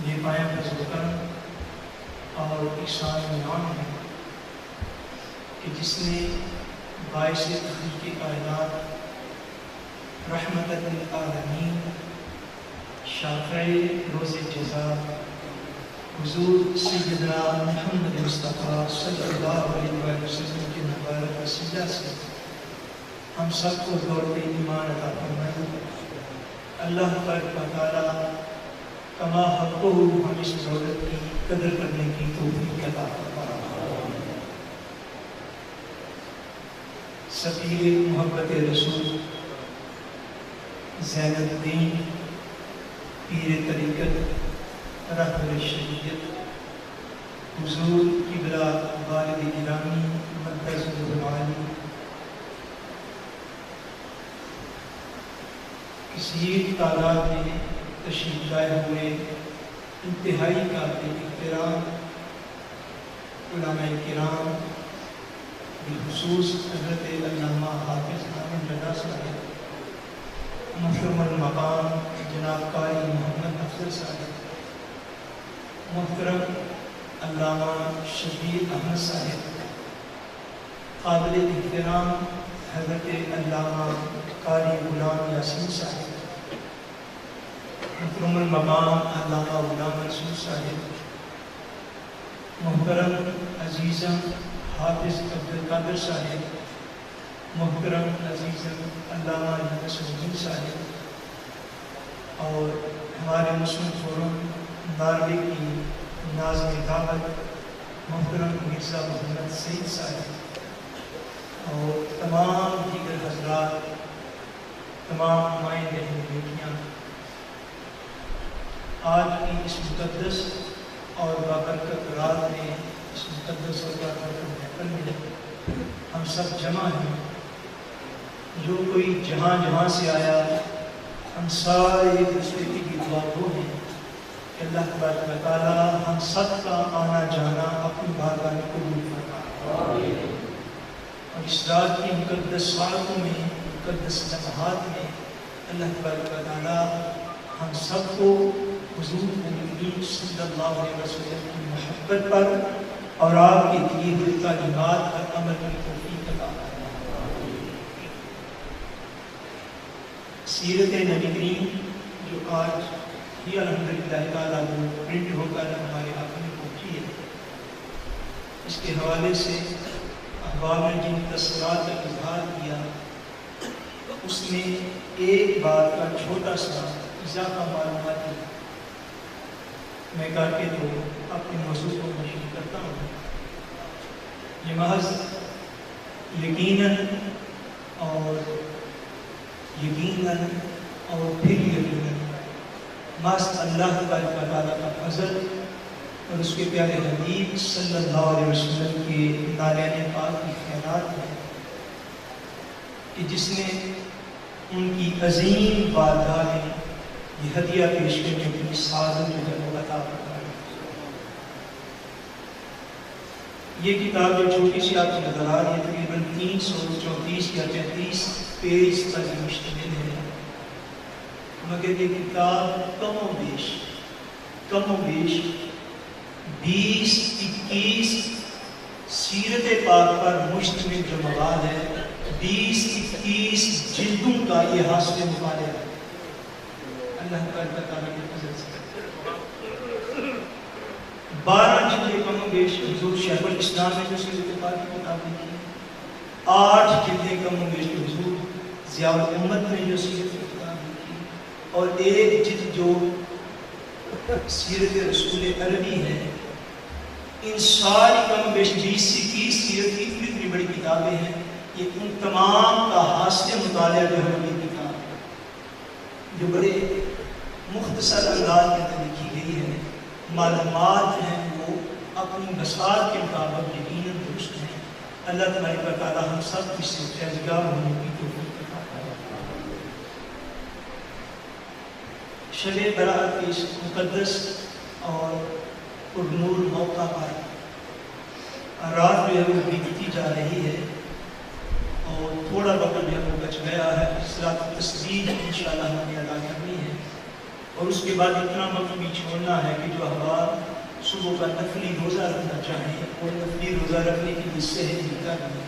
بے پایہ فضل و کرم اور احسان انعام ہے کہ جس نے باعث تخلیق کائنات رحمت للعالمین شافع روز جزا حضور سیدنا محمد مصطفیٰ صلی اللہ علیہ وسلم کے مبارک وسیلہ سے ہم سب کو دولت ایمان عطا فرمائے. اللہ تبارک و تعالی کما حقہ ہم اس دولت کی قدر کرنے کی توفیق عطا فرمائے. سفیر محبت رسول زین الدین پیر طریقت رہبر شریعت حضور قبلہ والد گرامی مرکز العالی کثیر تعداد میں تشریف لائے ہوئے انتہائی قابل احترام علماء کرام بالخصوص حضرت علامہ حافظ احمد رضا صاحب، محترم المقام جناب قاری محمد افضل صاحب، محترم علامہ شبیر احمد صاحب، قابل احترام حضرت علامہ قاری غلام یاسین صاحب، محترم المقام علامہ غلام رسول صاحب، محترم عزیزم حافظ عبدالقادر صاحب، محترم عزیزم علامہ یونس الدین صاحب، اور ہمارے مسلم فورم ناروے کی ناظم دعوت محترم مرزا محمد سعید صاحب، اور تمام دیگر حضرات، تمام نمائندے بیٹیاں، آج کی اس مقدس اور بابرکت رات میں اس مقدس اور بابرکت محفل میں ہم سب جمع ہیں. جو کوئی جہاں جہاں سے آیا ہم سارے ایک دوسرے کی دعا گو ہیں کہ اللہ تبارک و تعالیٰ ہم سب کا آنا جانا اپنی بارگاہ میں قبول فرمائے. اور اس رات کی مقدس ساعتوں میں مقدس لمحات میں اللہ تبارک و تعالیٰ ہم سب کو حضور نبی صلی اللہ علیہ وسلم کی محبت پر اور آپ کے دیے ہوئے تعلیمات پر عمل کی توفیق عطا فرمائے. سیرت نبی کریم جو آج یہ الحمدللہ تعالیٰ وہ پرنٹ ہو کر ہمارے ہاتھ میں پہنچی ہے، اس کے حوالے سے اخبار نے جن تصورات کا اظہار کیا اس میں ایک بات کا چھوٹا سا اضافہ معلومات ہے. میں کر کے تو اپنے موضوع کو مشہور کرتا ہوں. یہ محض یقیناً اور پھر یقیناً محض اللہ تعالیٰ کا فضل اور اس کے پیارے حبیب صلی اللہ علیہ وسلم کے نالین پاک کی خیرات ہے کہ جس نے ان کی عظیم بارگاہ میں یہ ہدیہ پیش کرنے کی سعادت جو ہے وہ عطا فرمائی. یہ کتاب جو چھوٹی سی آپ کو نظر آ رہی ہے تقریباً 334 یا 35 پیج پر مشتمل ہے، مگر یہ کتاب کم و بیش 20-21 سیرت پاک پر مشتمل جو مواد ہے 20-21 جلدوں کا یہ حاصل مطالعہ ہے. اللہ تعالیٰ کے فضل سے 12 جلدیں کم و بیش حضور شیخ الاسلام نے جو سیرت پاک کی کتاب لکھی، 8 جلدیں کم و بیش حضور ضیاء الامت نے جو سیرت کی کتاب لکھی، اور 1 جلد جو سیرت رسول عربی ہے. ان ساری کم و بیش 20-21 سیرت کی اتنی بڑی کتابیں ہیں. یہ ان تمام کا حاصل مطالعہ جو ہے یہ کتاب جو بڑے مختصر انداز میں لکھی گئی ہے. معلومات ہیں وہ اپنی بساط کے مطابق یقیناً درست ہیں. اللہ تبارک و تعالیٰ ہم سب اس سے فیضگار ہونے کی توفیق عطا فرمائے. شب برات کے اس مقدس اور پرنور موقع پر رات جو ہے وہ بیتتی جا رہی ہے اور تھوڑا وقت جو ہے وہ بچ گیا ہے. صلاۃ التسبیح انشاءاللہ ہم نے ادا کرنی ہے اور اس کے بعد اتنا وقت بھی چھوڑنا ہے کہ جو احباب صبح کا نفلی روزہ رکھنا چاہیں اور نفلی روزہ رکھنے کے لیے صحت ملتا نہیں.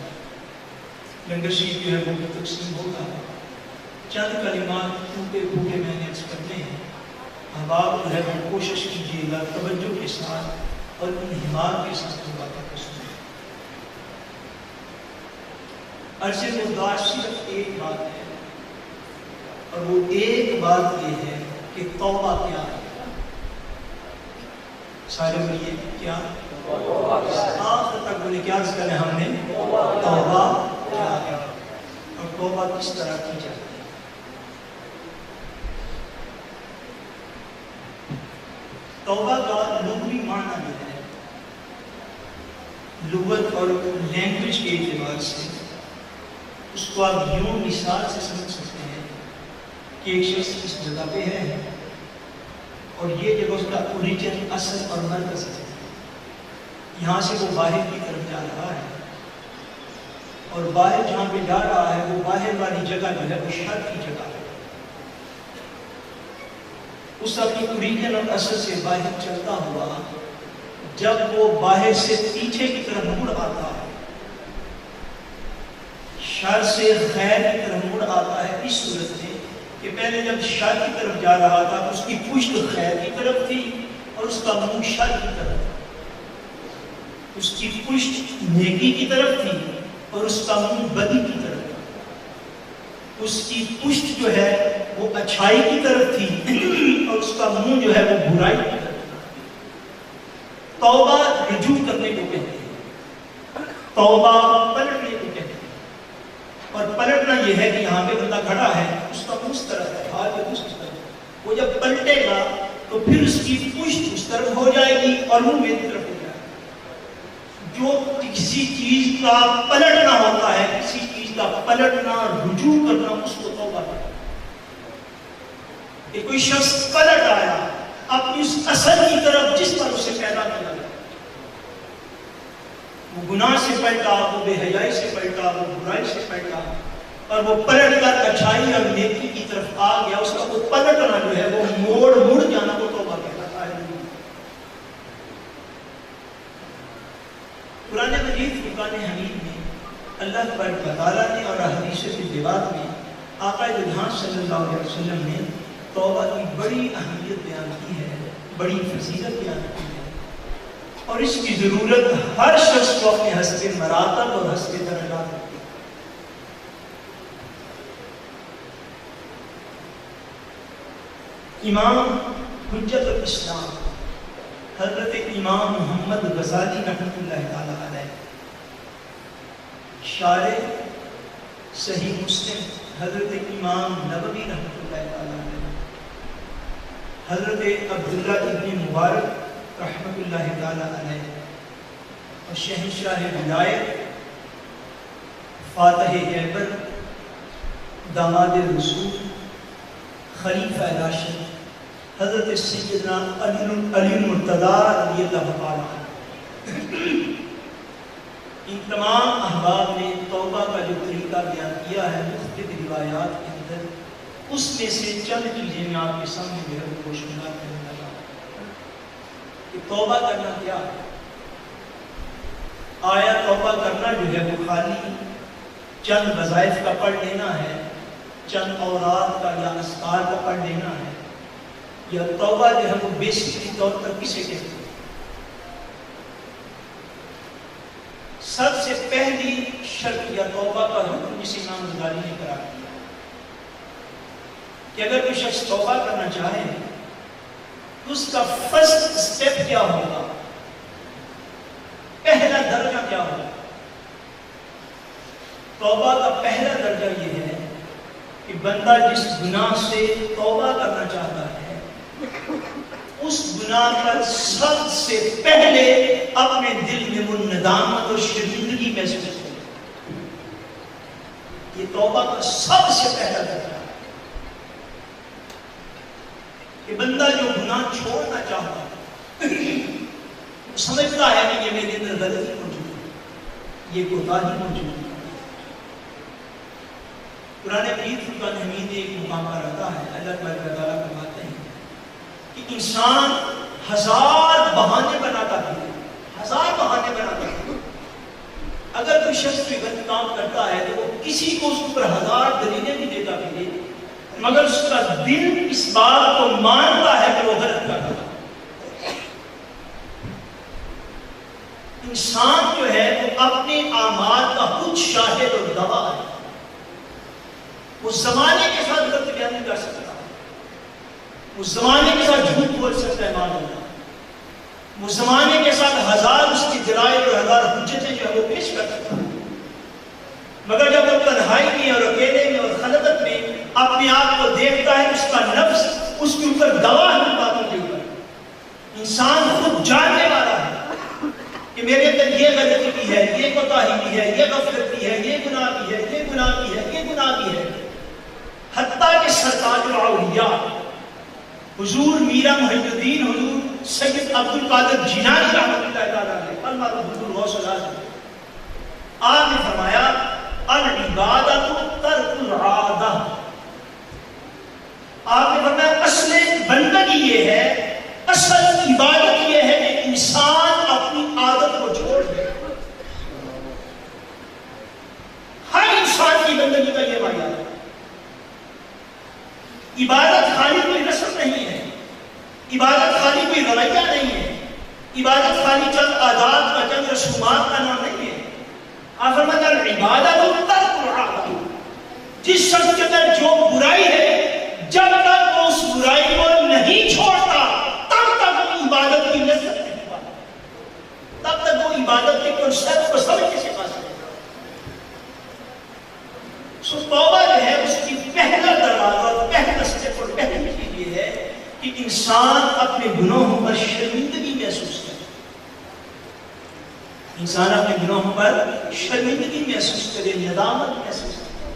لنگر شریف جو ہے وہ تقسیم ہوگا. چند کلمات ٹوٹے پھوٹے میں نے عرض کرنے ہیں. احباب جو ہے وہ کوشش کیجیے گا توجہ کے ساتھ اور انہمام کے ساتھ باتیں کو سنیں. عرض مدعا صرف ایک بات ہے اور وہ ایک بات یہ ہے کہ توبہ کیا ہے. سارے بولیے کیا؟ آخر تک بولے کیا عرض کریں ہم نے؟ توبہ کیا ہے اور توبہ کس طرح کی جاتی ہے. توبہ کا لغوی معنی جو ہے لغت اور لینگویج کے اعتبار سے اس کو آپ یوں مثال سے سمجھ سکتے ہیں کہ ایک شخص اس جگہ پہ ہے اور یہ جگہ اس کا اوریجن اصل اور مرکز ہے. یہاں سے وہ باہر کی طرف جا رہا ہے اور باہر جہاں پہ جا رہا ہے وہ باہر والی جگہ جو ہے وہ شر کی جگہ ہے. اس اپنی اوریجن اور اصل سے باہر چلتا ہوا جب وہ باہر سے پیچھے کی طرف مڑ آتا ہے، شر سے خیر کی طرف مڑ آتا ہے اس صورت میں کہ پہلے جب شر کی طرف جا رہا تھا اس کی پشت خیر کی طرف تھی اور اس کا منہ شر کی طرف تھا. اس کی پشت نیکی کی طرف تھی اور اس کا منہ بدی کی طرف تھا. اس کی پشت جو ہے وہ اچھائی کی طرف تھی اور اس کا منہ جو ہے وہ برائی کی طرف تھا. توبہ رجوع کرنے کو کہتے ہیں، توبہ پلٹنے کو کہتے ہیں. اور پلٹنا یہ ہے کہ یہاں پہ بندہ کھڑا ہے اس کا اس طرف ہے، ہاتھ اس طرف. وہ جب پلٹے گا تو پھر اس کی پشت اس طرف ہو جائے گی اور منہ میری طرف ہو جائے گی. جو کسی چیز کا پلٹنا ہوتا ہے، کسی چیز کا پلٹنا، رجوع کرنا، اس کو توبہ کہتے ہیں. کہ کوئی شخص پلٹ آیا اپنی اس اصل کی طرف جس پر اسے پیدا کیا گیا. وہ گناہ سے پلٹا، وہ بے حیائی سے پلٹا، وہ برائی سے پلٹا، اور وہ پلٹ کر اچھائی اور نیکی کی طرف آ گیا. اس کا وہ پلٹنا جو ہے، وہ مڑ جانا کو توبہ کہلاتا ہے. قرآن مجید فرقان حمید میں اللہ تبارک و تعالیٰ نے اور حدیث طیبات میں آقا جہاں صلی اللہ علیہ وسلم نے توبہ کی بڑی اہمیت بیان کی ہے، بڑی فضیلت بیان کی ہے، اور اس کی ضرورت ہر شخص کو اپنے حسب مراتب اور حسب درجات ہوتی ہے. امام حجت الاسلام حضرت امام محمد غزالی رحمۃ اللہ تعالی علیہ، شارح صحیح مسلم حضرت امام نبوی رحمۃ اللہ تعالی علیہ، حضرت عبداللہ ابن مبارک رحمۃ اللہ تعالی علیہ، اور شہنشاہ ولایت فاتح غیبت داماد رسول خلیفہ راشد حضرت سیدنا علی المرتضیٰ رضی اللہ تعالی عنہ، ان تمام احباب نے توبہ کا جو طریقہ بیان کیا ہے مختلف روایات کے اندر، اس میں سے چند چیزیں میں آپ کے سامنے جو ہے وہ روشنگر کرنے لگا کہ توبہ کرنا کیا ہے. آیا توبہ کرنا جو ہے وہ خالی چند وظائف کا پڑھ لینا ہے، چند اوراد کا یا اذکار کا پڑھ لینا ہے، یا توبہ جو ہے وہ بیسکلی طور پر کسے کہتے ہیں؟ سب سے پہلی شرط یا توبہ کا حکم جسے امام غزالی نے قرار دیا کہ اگر کوئی شخص توبہ کرنا چاہے تو اس کا فرسٹ سٹیپ کیا ہوگا، پہلا درجہ کیا ہوگا؟ توبہ کا پہلا درجہ یہ ہے کہ بندہ جس گناہ سے توبہ کرنا چاہتا ہے اس گناہ پر سب سے پہلے اپنے دل میں وہ ندامت اور شرمندگی محسوس کرے. یہ توبہ کا سب سے پہلا درجہ ہے کہ بندہ جو گناہ چھوڑنا چاہتا ہے وہ سمجھتا ہے کہ یہ میرے اندر غلطی موجود ہے، یہ کوتاہی موجود ہے. قرآن مجید فرقان حمید ایک مقام پر آتا ہے، اللہ تبارک و تعالیٰ فرماتے ہیں کہ انسان ہزار بہانے بناتا ہے، ہزار بہانے بناتا ہے. اگر کوئی شخص کوئی غلط کام کرتا ہے تو وہ کسی کو اس پر ہزار دلیلیں بھی دیتا پھرے، مگر اس کا دل اس بات کو مانتا ہے کہ وہ غلط کرتا ہے. انسان جو ہے وہ اپنے اعمال کا خود شاہد اور گواہ ہے. وہ زمانے کے ساتھ غلط بیان نہیں کر سکتا، وہ زمانے کے ساتھ جھوٹ بول سکتا ہے معلوم ہے، وہ زمانے کے ساتھ ہزار اس کی دلائل اور ہزار حجتیں جو ہے وہ پیش کر سکتا ہے، مگر جب وہ تنہائی میں اور اکیلے میں اور خلوت میں اپنے آپ کو دیکھتا ہے اس کا نفس اس کے اوپر گواہ ہے باتوں کے اوپر. انسان خود جاننے والا ہے کہ میرے اندر یہ غلطی کی ہے، یہ کوتاہی کی ہے، یہ غفلت کی ہے، یہ گناہ کی ہے، یہ گناہ کی ہے، یہ گناہ کی ہے. حتیٰ کہ سرتاج الاولیاء حضور میرا محی الدین حضور سید عبد القادر جیلانی رحمۃ اللہ تعالیٰ علیہ المرحوم حضور غوث الاعظم، آپ نے فرمایا العبادۃ ترک العادہ. آپ نے فرمایا اصل بندگی یہ ہے، اصل عبادت یہ ہے کہ انسان اپنی عادت کو چھوڑ دے. ہر انسان کی بندگی کا یہ معیار ہے. عبادت خالی کوئی رسم نہیں ہے، عبادت خالی کوئی رویہ نہیں ہے، عبادت خالی چند عادات کا چند رسومات کا نام نہیں ہے. آپ فرماتے ہیں عبادت ترک العادہ. جس شخص کے اندر جو برائی ہے جب تک وہ اس برائی کو نہیں چھوڑتا تب تک وہ عبادت کی لذت نہیں پاتا، تب تک وہ عبادت کے کنسیپٹ کو سمجھ کے پا سکتا. سو توبہ جو ہے اس کی پہلا دروازہ، پہلا سٹیپ اور پہلی چیز یہ ہے کہ انسان اپنے گناہوں پر شرمندگی محسوس کرے، انسان اپنے گناہوں پر شرمندگی محسوس کرے، ندامت محسوس کرے،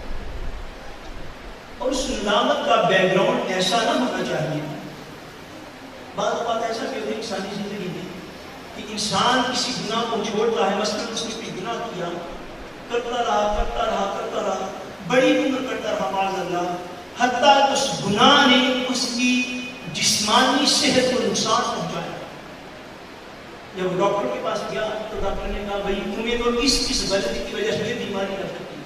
اور اس ندامت کا بیک گراؤنڈ ایسا نہ ہونا چاہیے. بعض بات ایسا کہ ہوتی ہے انسانی زندگی میں کہ انسان کسی گناہ کو چھوڑتا ہے، مثلا اس نے کوئی گناہ کیا، کرتا رہا بڑی عمر کرتا رہا معاذ اللہ، حتیٰ اس گناہ نے اس کی جسمانی صحت کو نقصان پہنچایا. جب وہ ڈاکٹر کے پاس گیا تو ڈاکٹر نے کہا بھائی تمہیں تو اس غلطی کی وجہ سے یہ بیماری لگ سکتی ہے.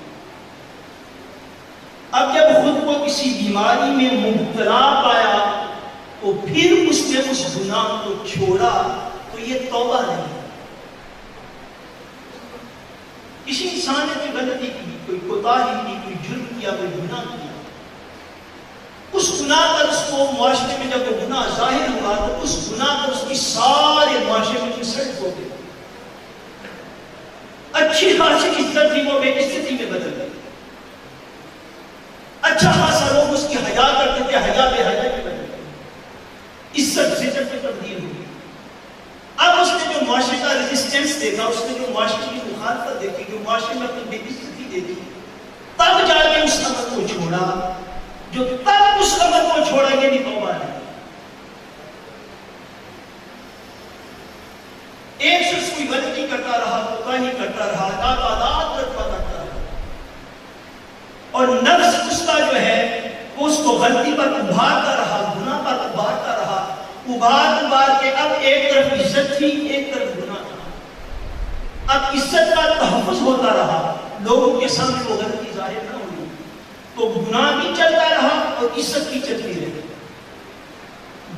اب جب خود کو کسی بیماری میں مبتلا پایا تو پھر اس نے اس گناہ کو چھوڑا تو یہ توبہ نہیں. کسی انسان نے کوئی غلطی کی، کوئی کوتاہی کی، کوئی جرم کیا، کوئی گناہ کیا، اس گناہ پر اس کو معاشرے میں جب وہ گناہ ظاہر ہوا تو اس گناہ پر اس کی سارے معاشرے میں انسلٹ ہو گئی. اچھی خاصی عزت تھی وہ بے عزتی میں بدل گئی. اچھا خاصا لوگ اس کی حیا کرتے تھے، حیا بے حیا میں بدل گئی. عزت زجر میں تبدیل ہوئی. اب اس نے جو معاشرے کا ریزسٹنس دیکھا، اس نے جو معاشرے کی مخالفت دیکھی، جو معاشرے میں اپنی بے عزتی دیکھی، تب جا کے اس عمل کو چھوڑا. جو تب اس عمل کو چھوڑا یہ بھی توبہ ہے. ایک شخص کوئی غلطی کرتا رہا، کوتاہی کرتا رہا، نادانات کرتا رہا، اور نفس اس کا جو ہے وہ اس کو غلطی پر ابھارتا رہا، گناہ پر ابھارتا رہا، ابھار کے اب ایک طرف عزت تھی، ایک طرف گناہ تھا. اب عزت کا تحفظ ہوتا رہا، لوگوں کے سامنے وہ غلطی ظاہر نہ ہوئی، تو گناہ بھی چلتا رہا اور عزت بھی چلتی رہی.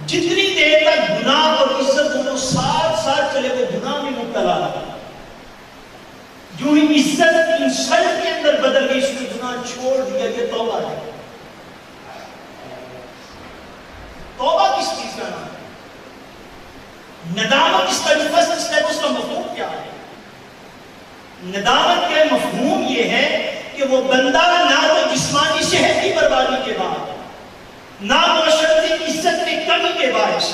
جتنی دیر تک گناہ اور عزت دونوں ساتھ ساتھ چلے وہ گناہ میں مبتلا رہا. جو ہی عزت انسلٹ کے اندر بدل گئی، اس نے گناہ چھوڑ دیا. یہ توبہ ہے. توبہ کس چیز کا نام ہے؟ ندامت اس کا جو فرسٹ اسٹیپ اس کا مفہوم کیا ہے؟ ندامت کا مفہوم یہ ہے کہ وہ بندہ نہ تو جسمانی صحت کی بربادی کے بعد، نہ معاشرتی عزت میں کمی کے باعث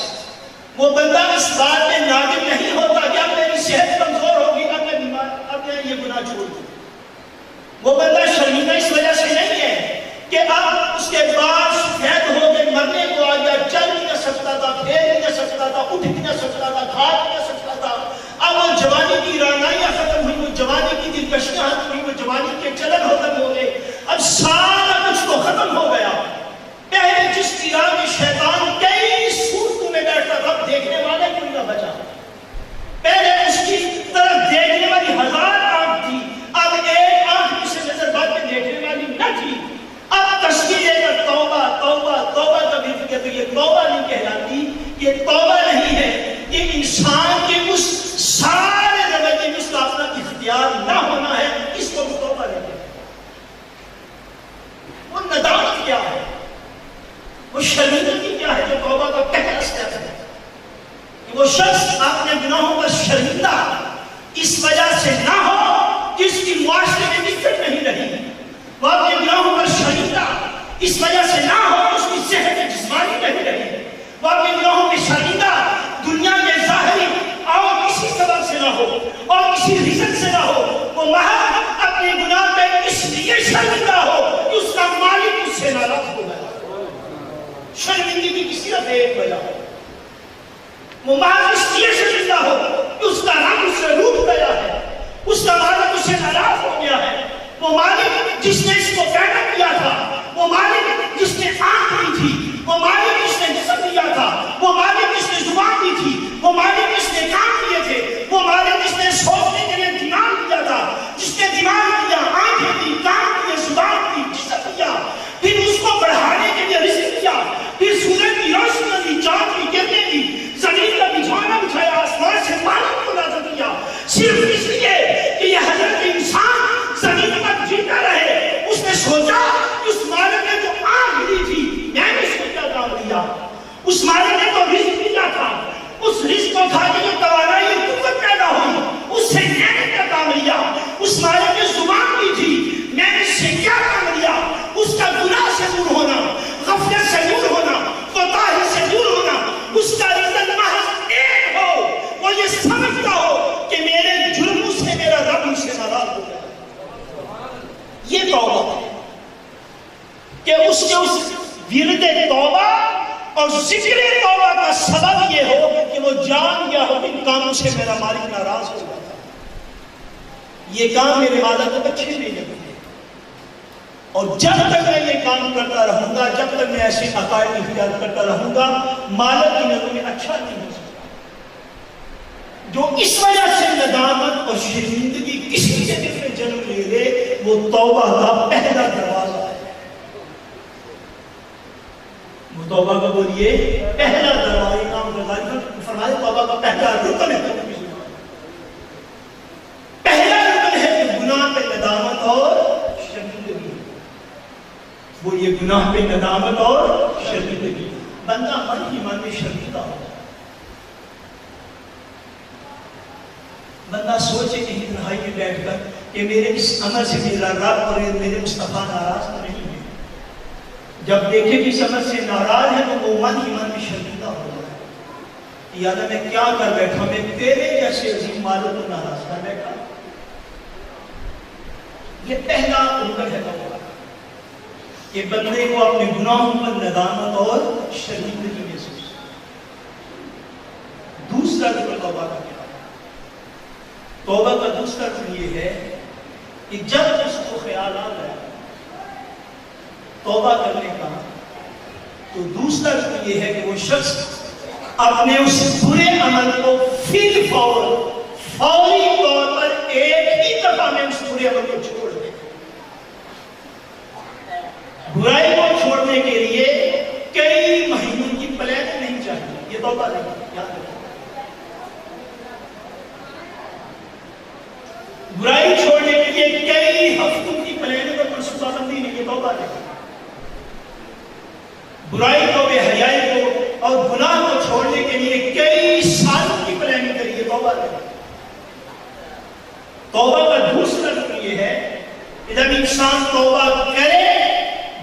وہ بندہ اس بات میں نادم نہیں ہوتا کہ اب میری صحت کمزور ہوگی، اب میں بیمار، اب میں یہ گناہ چھوڑ دوں. وہ بندہ شرمندہ اس وجہ سے نہیں ہے کہ اب اس کے بعد سفید ہو کے مرنے کو آ گیا، چل بھی نہ سکتا تھا، پھیر بھی نہ سکتا تھا، اٹھ بھی نہ سکتا تھا، کھا بھی نہ سکتا تھا. اب وہ جوانی کی رعنائیاں ختم ہوئی، وہ جوانی کی دلکشیاں ختم ہوئی، وہ جوانی کے چلن ختم ہو گئے. اب سارا کچھ تو ختم ہو گیا. پہلے جس کی راہ میں شیطان کئی صورتوں میں بیٹھتا تھا، دیکھنے والا کوئی نہ بچا. پہلے اس کی طرف دیکھنے والی 1000 آنکھ تھی، اب ایک آنکھ اسے نظر بات میں دیکھنے والی نہ تھی. اب تصویر ہے کہ توبہ توبہ توبہ کبھی کہ تو یہ توبہ نہیں کہلاتی، یہ توبہ نہیں ہے. یہ انسان کے اس سارے رویے میں اس کا اپنا اختیار نہ ہونا ہے، اس کو بھی توبہ نہیں ہے. وہ ندامت کیا ہے، وہ شرمندگی کیا ہے جو توبہ کا پہلا اسٹیپ ہے. کہ وہ شخص اپنے گناہوں پر شرمندہ اس وجہ سے نہ ہو جس کی معاشرے میں عزت نہیں رہی. وہ اپنے گناہوں پر شرمندہ اس وجہ سے نہ ہو اس کی صحت جسمانی نہیں رہی. وہ اپنے گناہوں میں شرمندہ دنیا میں ظاہری اور کسی سبب سے نہ ہو اور کسی ریزن سے نہ ہو. وہ محض اپنے گناہ میں اس لیے شرمندہ ہو کہ اس کا مالک اس سے ناراض ہو گیا. شرمندگی کی صرف ایک وجہ ہے، وہ محض اس لیے شرمندہ ہو کہ اس کا رنگ اس سے روٹ گیا ہے، اس کا مالک اس سے ناراض ہو گیا ہے. وہ مالک جس نے اس کو پیدا کیا تھا، وہ مالک جس نے آنکھ دی تھی، وہ مالک جس نے جسم دیا تھا، وہ مالک جس نے زبان دی تھی، وہ مالک جس نے کان دیے تھے، وہ مالک جس نے سوچنے کے لیے دماغ دیا تھا، جس نے دماغ دیا، آنکھیں دی، کان دیے، زبان دی، جسم دیا، پھر اس کو بڑھانے کے لیے رزق دیا، پھر سورج کی روشنی دی، چاند کی کرنیں دی، زمین کا بچھانا بچھایا، آسمان سے پانی کو نازل کیا، صرف اس لیے کہ یہ حضرت انسان زمین پر جیتا رہے. اس نے سوچا اس مالک نے جو آنکھ دی تھی میں نے اس کو کیا کام دیا. اس مالک نے تو رزق دیا تھا، اس رزق کو کھا کے جو توانائی قوت پیدا ہوئی اس سے میں نے کیا کام لیا. اس مالک نے زبان دی تھی میں نے اس سے کیا کام لیا. اس کا گناہ سے دور ہونا، غفلت سے دور ہونا، کوتاہی سے دور ہونا، اور ذکر توبہ کا سبب یہ ہو کہ وہ جان گیا ہو ان کاموں سے میرا مالک ناراض ہو جاتا ہے، یہ کام میرے مالک کو اچھے نہیں لگتے، اور جب تک میں یہ کام کرتا رہوں گا، جب تک میں ایسے عقائد اختیار کرتا رہوں گا، مالک کی نظر میں اچھا نہیں ہو سکتا۔ جو اس وجہ سے ندامت اور شرمندگی کسی کے دل میں جنم لے لے، وہ توبہ کا پہلا دروازہ ہے۔ وہ توبہ کا بولیے پہلا دروازہ، امام غزالی فرمائے توبہ کا پہلا رکن ہے، پہلا رکن ہے کہ گناہ پہ ندامت اور شرمندگی۔ وہ یہ گناہ پہ ندامت اور شرمندگی، بندہ من ہی من میں شرمندہ ہو، بندہ سوچے کہیں تنہائی میں بیٹھ کر کہ میرے اس عمل سے میرا رب اور میرے مصطفیٰ ناراض نہیں ہے۔ جب دیکھے کہ اس عمل سے ناراض ہے تو وہ من ہی من میں شرمندہ ہو جائے، یاد ہے میں کیا کر بیٹھا، میں تیرے جیسے عظیم مالک کو ناراض کر بیٹھا۔ یہ پہلا رکن ہے توبہ کہ بندے کو اپنے گناہوں پر ندامت اور شرمندگی محسوس۔ دوسرا رکن توبہ کا کیا ہے؟ توبہ کا دوسرا رکن یہ ہے کہ جب اس کو خیال آ گیا توبہ کرنے کا، تو دوسرا رکن یہ ہے کہ وہ شخص اپنے اس برے عمل کو فوری طور پر ایک ہی دفعہ میں اس برے عمل کو چھوڑ دے۔ برائی کو چھوڑنے کے لیے کئی مہینوں کی پلاننگ نہیں چاہیے، یہ توبہ نہیں، یاد رکھیں۔ برائی چھوڑنے کے لیے کئی ہفتوں کی پلاننگ اور منصوبہ بندی نہیں، یہ توبہ نہیں۔ برائی کو، بے حیائی کو اور گناہ کو چھوڑنے کے لیے کئی سالوں کی پلاننگ کری، یہ توبہ نہیں۔ توبہ کا دوسرا رکن یہ ہے کہ جب انسان توبہ کرے،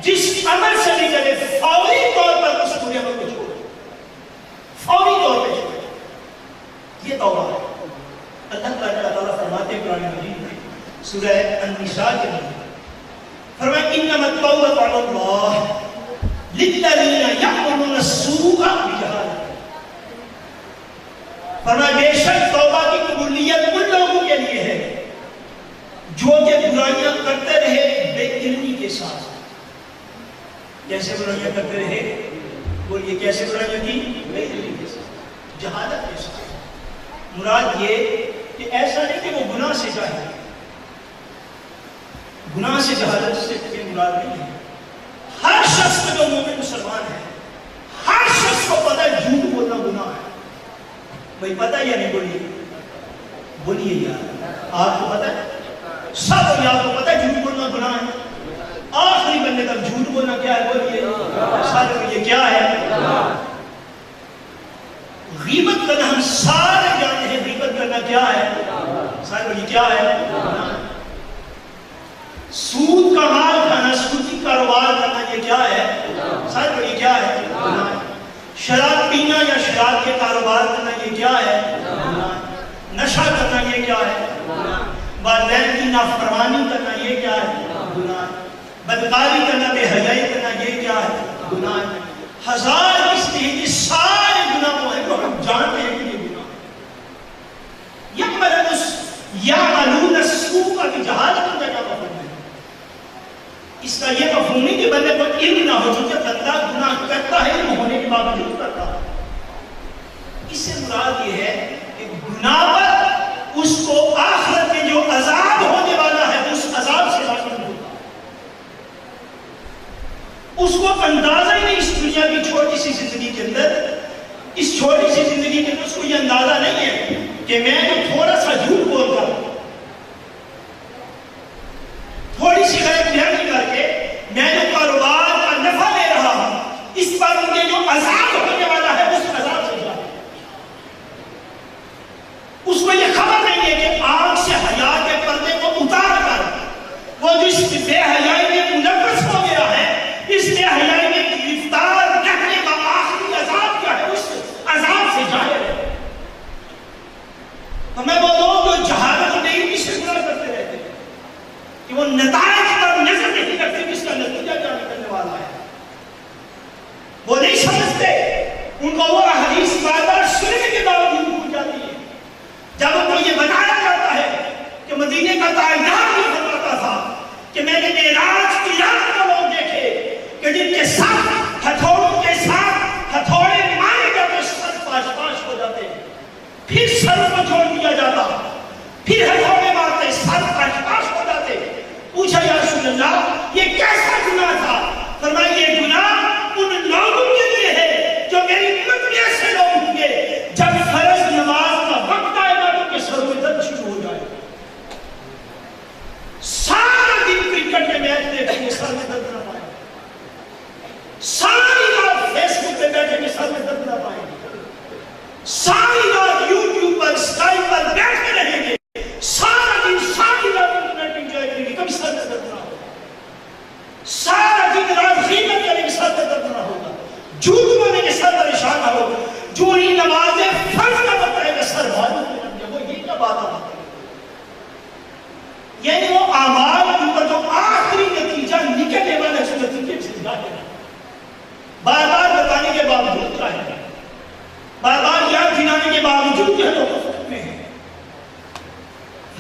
جس عمل سے بھی کرے، فوری طور پر اس برے عمل کو چھوڑے، فوری طور پہ چھوڑے، یہ توبہ ہے۔ اللہ تعالیٰ فرماتے ہیں قرآن مجید میں سورہ النساء کے اندر، فرمایا انما التوبۃ علی اللہ للذین یعملون السوء بجہالۃ، فرمایا بے شک توبہ کی قبولیت ان لوگوں کے لیے ہے جو کہ برائیاں کرتے رہے بے علمی کے ساتھ۔ کیسے برائیاں کرتے رہے؟ بولیے کیسے برائیاں کی؟ بے علمی کے ساتھ، جہالت کے ساتھ۔ مراد یہ کہ ایسا نہیں کہ وہ گناہ سے جاہل، گناہ سے جہالت سے کوئی مراد نہیں ہے۔ ہر شخص میں جو مومن مسلمان ہے، ہر شخص کو پتہ ہے جھوٹ بولنا گناہ ہے، بھائی پتہ یا نہیں؟ بولیے یار، آپ کو پتہ ہے؟ سب آپ کو پتہ ہے جھوٹ بولنا گناہ ہے؟ آخری بندے تک جھوٹ بولنا کیا ہے؟ بولیے سارے بولیے کیا ہے؟ غیبت کرنا ہم سارے جانتے ہیں، غیبت کرنا کیا ہے؟ سارے بولیے کیا ہے؟ سود کا مال کھانا، سودی کاروبار کرنا، یہ کیا ہے؟ سارے بولیے کیا ہے؟ شراب پینا یا شراب کے کاروبار کرنا، یہ کیا ہے؟ نشہ کرنا، یہ کیا ہے؟ والدین کی نافرمانی کرنا، یہ کیا ہے؟ گناہ۔ بدکاری کرنا، بے حیائی کرنا، یہ کیا ہے؟ گناہ۔ ہزار قسمیں یہ سارے گناہوں ہیں جو ہم جانتے ہیں کہ یہ گناہ۔ یعملون السوء کی جہالت کا کیا مفہوم ہے؟ اس کا یہ مفہوم نہیں کہ بندے کو علم نہ ہو، چونکہ بندہ گناہ کرتا ہے، علم ہونے کے باوجود کرتا ہے۔ اس سے مراد یہ ہے کہ گناہ پر اس کو آخرت میں جو عذاب ہونے والا ہے اس عذاب سے محفوظ ہوتا ہے۔ اس کو اندازہ ہی نہیں اس دنیا کی چھوٹی سی زندگی کے اندر، اس چھوٹی سی زندگی کے اندر اس کو یہ اندازہ نہیں ہے کہ میں جو تھوڑا سا جھوٹ بول کر، تھوڑی سی غلط فہمی کر کے میں جو کاروبار کا نفع لے رہا ہوں، اس پر مجھے جو عذاب ہونے والا ہے اس عذاب سے جا، اس کو